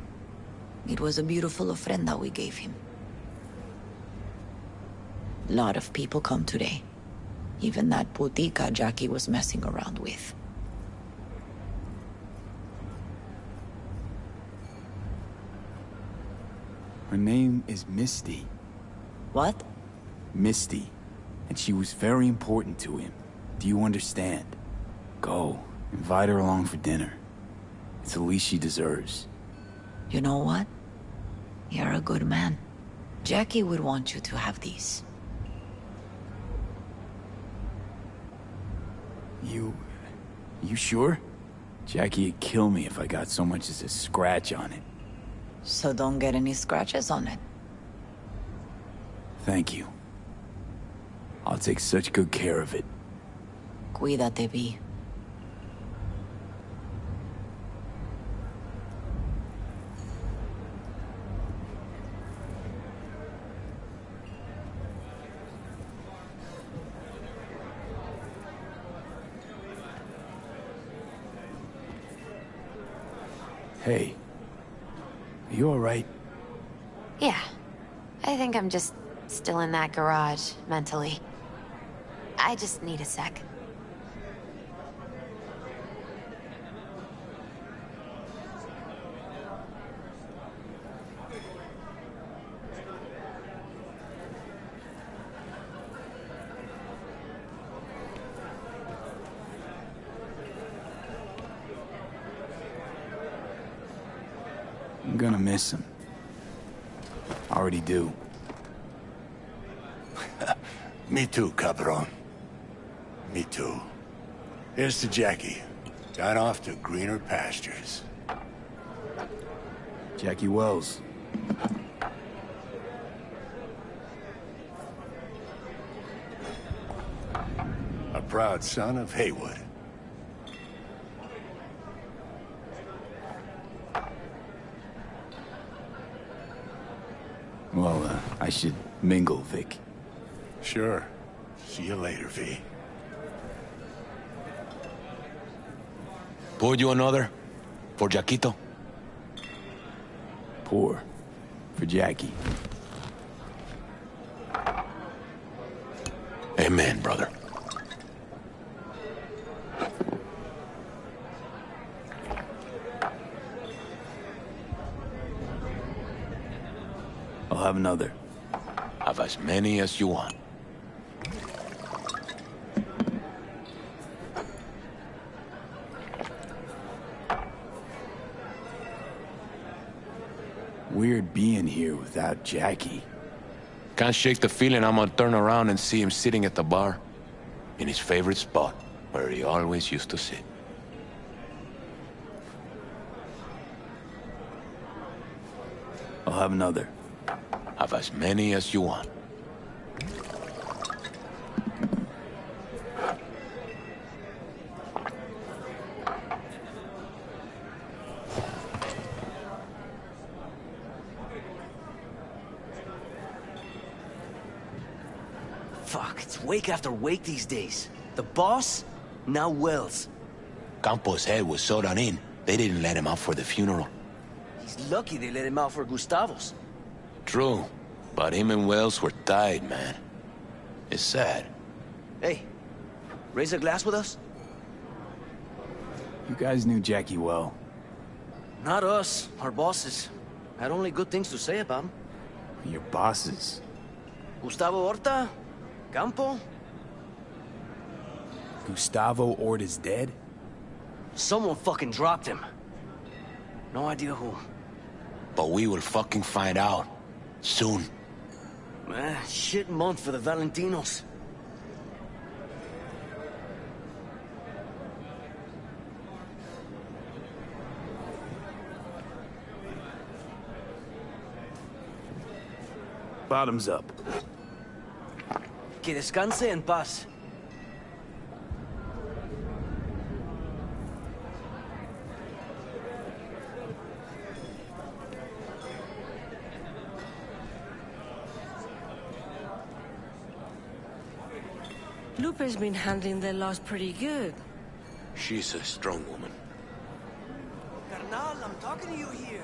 It was a beautiful ofrenda we gave him. A lot of people come today. Even that putica Jackie was messing around with. Her name is Misty. What? Misty. And she was very important to him. Do you understand? Go. Invite her along for dinner. It's the least she deserves. You know what? You're a good man. Jackie would want you to have these. You sure? Jackie'd kill me if I got so much as a scratch on it. So don't get any scratches on it. Thank you. I'll take such good care of it. Cuídate, Vi. Hey. Are you alright? Yeah. I think I'm just still in that garage, mentally. I just need a sec. I'm gonna miss him. I already do. Me too, cabron. Me too. Here's to Jackie. Gone off to greener pastures. Jackie Wells. A proud son of Haywood. Well, I should mingle, Vic. Sure. See you later, V. Pour you another? For Jaquito? Pour. For Jackie. Amen, brother. I'll have another. Have as many as you want. Weird being here without Jackie. Can't shake the feeling I'm gonna turn around and see him sitting at the bar. In his favorite spot, where he always used to sit. I'll have another. Have as many as you want. Fuck, it's wake after wake these days. The boss, now Wells. Campos' head was so done in, they didn't let him out for the funeral. He's lucky they let him out for Gustavo's. True, but him and Wells were tied, man. It's sad. Hey, raise a glass with us? You guys knew Jackie well. Not us, our bosses. Had only good things to say about him. Your bosses? Gustavo Horta? Campo? Gustavo Horta's dead? Someone fucking dropped him. No idea who. But we will fucking find out. Soon. Shit month for the Valentinos. Bottoms up. Que descanse en paz. Lupe's been handling the loss pretty good. She's a strong woman. Carnal, I'm talking to you here.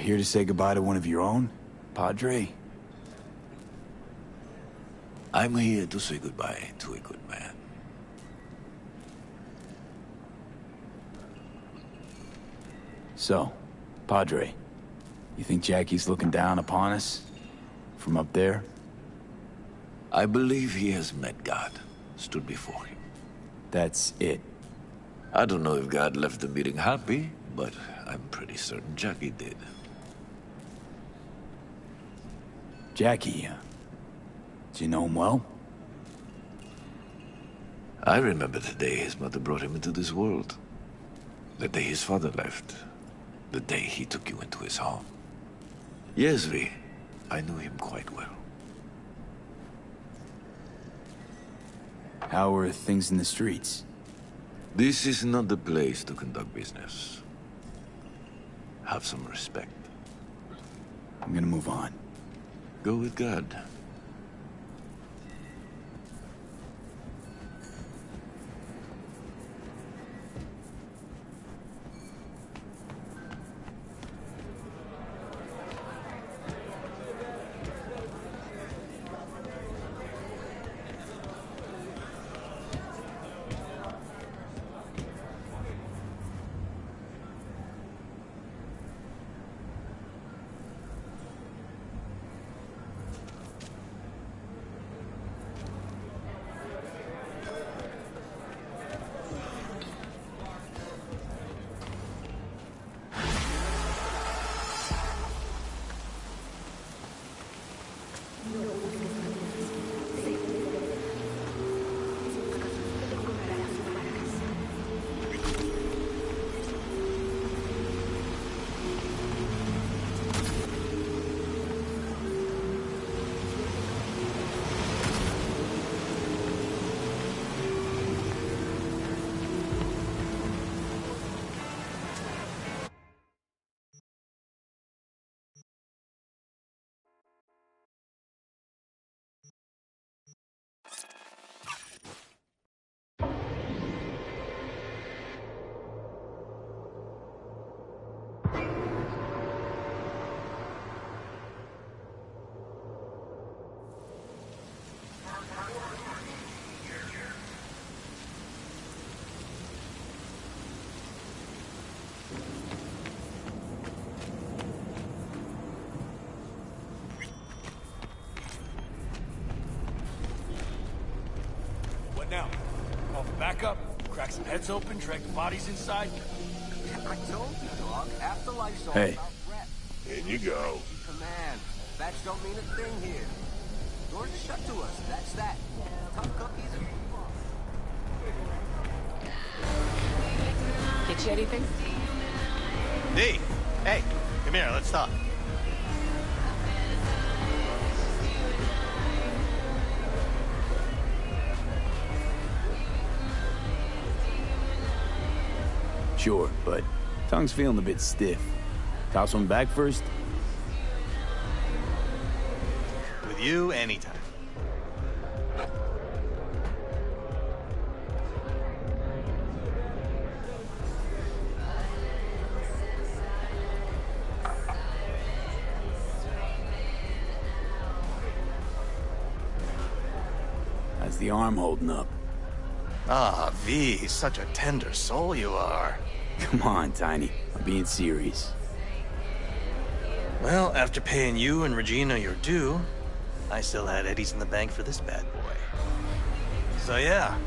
here to say goodbye to one of your own, Padre? I'm here to say goodbye to a good man. So, Padre, you think Jackie's looking down upon us? From up there? I believe he has met God, stood before him. That's it. I don't know if God left the meeting happy, but I'm pretty certain Jackie did. Jackie, do you know him well? I remember the day his mother brought him into this world. The day his father left. The day he took you into his home. Yes, V. I knew him quite well. How are things in the streets? This is not the place to conduct business. Have some respect. I'm gonna move on. Go with God. Now, call for backup, crack some heads open, drag the bodies inside. I told you, dog. Half the life's all Hey. about rep. In you go. Command. Facts don't mean a thing here. Doors are shut to us. That's that. Tough cookies and move on. Get you anything? D, hey, come here, let's talk. Sure, but tongue's feeling a bit stiff. Toss one back first? With you, anytime. How's the arm holding up? Ah, V, such a tender soul you are. Come on, Tiny. I'm being serious. Well, after paying you and Regina your due, I still had eddies in the bank for this bad boy. So yeah,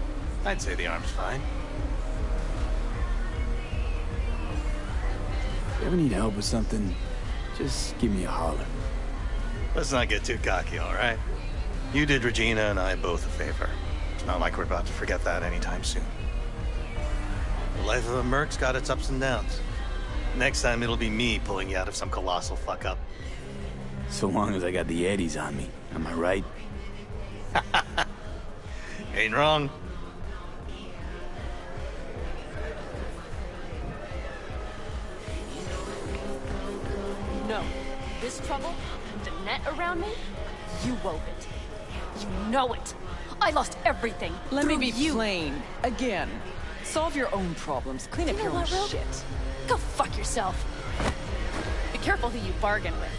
I'd say the arm's fine. If you ever need help with something, just give me a holler. Let's not get too cocky, all right? You did Regina and I both a favor. It's not like we're about to forget that anytime soon. The life of a merc's got its ups and downs. Next time it'll be me pulling you out of some colossal fuck-up. So long as I got the eddies on me, am I right? Ain't wrong. No. This trouble, the net around me, you wove it. You know it. I lost everything. Let me be you. plain. Again. Solve your own problems. Clean up You know your own what, Rogue? shit. Go fuck yourself. careful who you bargain with.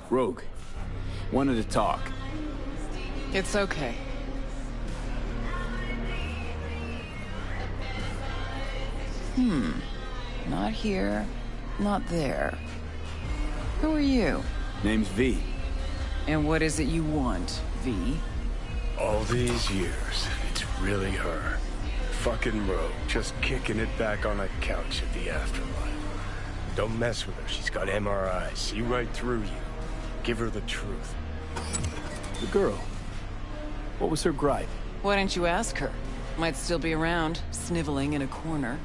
Rogue, wanted to talk. It's okay. Not here, not there. Who are you? Name's V. And what is it you want, V? All these years, it's really her. Fucking Rogue, just kicking it back on a couch at the afterlife. Don't mess with her, she's got MRIs. See right through you. Give her the truth. The girl. What was her gripe? Why don't you ask her? Might still be around, sniveling in a corner.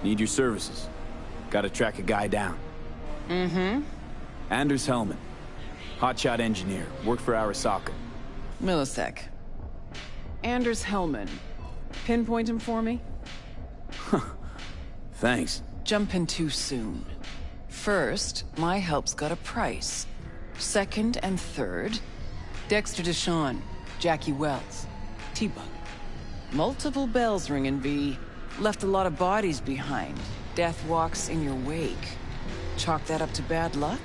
Need your services. Gotta track a guy down. Mm-hmm. Anders Hellman. Hotshot engineer. Worked for Arasaka. Millisec. Anders Hellman. Pinpoint him for me? Thanks. Jumping too soon. First, my help's got a price. Second and third, Dexter Deshawn, Jackie Wells, T-Bug. Multiple bells ringing, V. Left a lot of bodies behind. Death walks in your wake. Chalk that up to bad luck?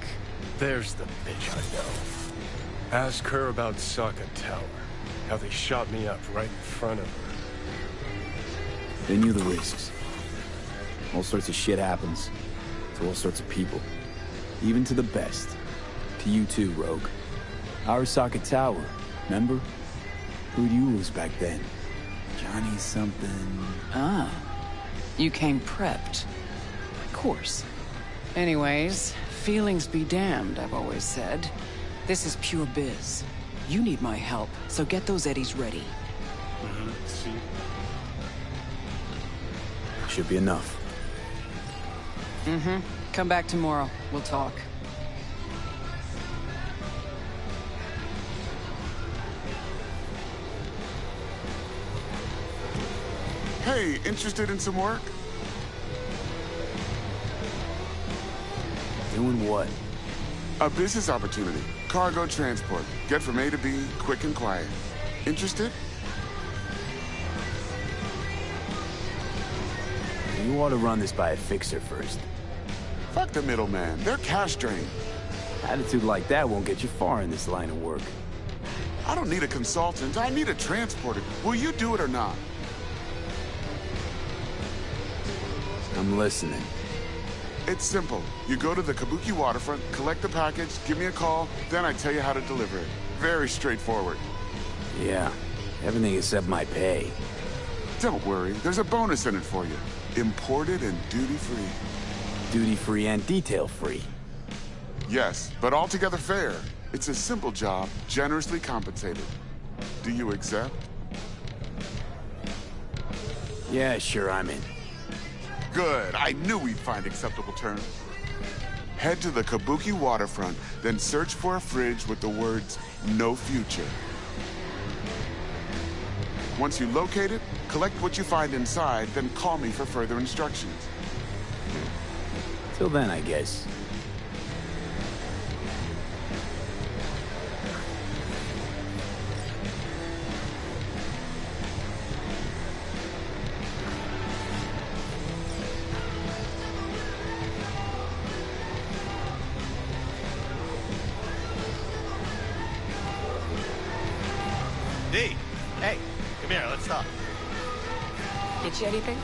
There's the bitch I know. Ask her about Saka Tower. How they shot me up right in front of her. They knew the risks. All sorts of shit happens. To all sorts of people. Even to the best. To you too, Rogue. Arasaka Tower, remember? Who'd you lose back then? Johnny something... Ah. You came prepped. Of course. Anyways, feelings be damned, I've always said. This is pure biz. You need my help, so get those eddies ready. See? Should be enough. Mm-hmm. Come back tomorrow. We'll talk. Hey, interested in some work? Doing what? A business opportunity. Cargo transport. Get from A to B, quick and quiet. Interested? You ought to run this by a fixer first. Fuck the middleman. They're cash drained. Attitude like that won't get you far in this line of work. I don't need a consultant. I need a transporter. Will you do it or not? I'm listening. It's simple. You go to the Kabuki waterfront, collect the package, give me a call, then I tell you how to deliver it. Very straightforward. Yeah, everything except my pay. Don't worry, there's a bonus in it for you. Imported and duty-free. Duty-free and detail-free. Yes, but altogether fair. It's a simple job, generously compensated. Do you accept? Yeah, sure, I'm in. Good. I knew we'd find acceptable terms. Head to the Kabuki waterfront, then search for a fridge with the words, "No future." Once you locate it, collect what you find inside, then call me for further instructions. Till then, I guess. D, hey, come here, let's talk. Get you anything?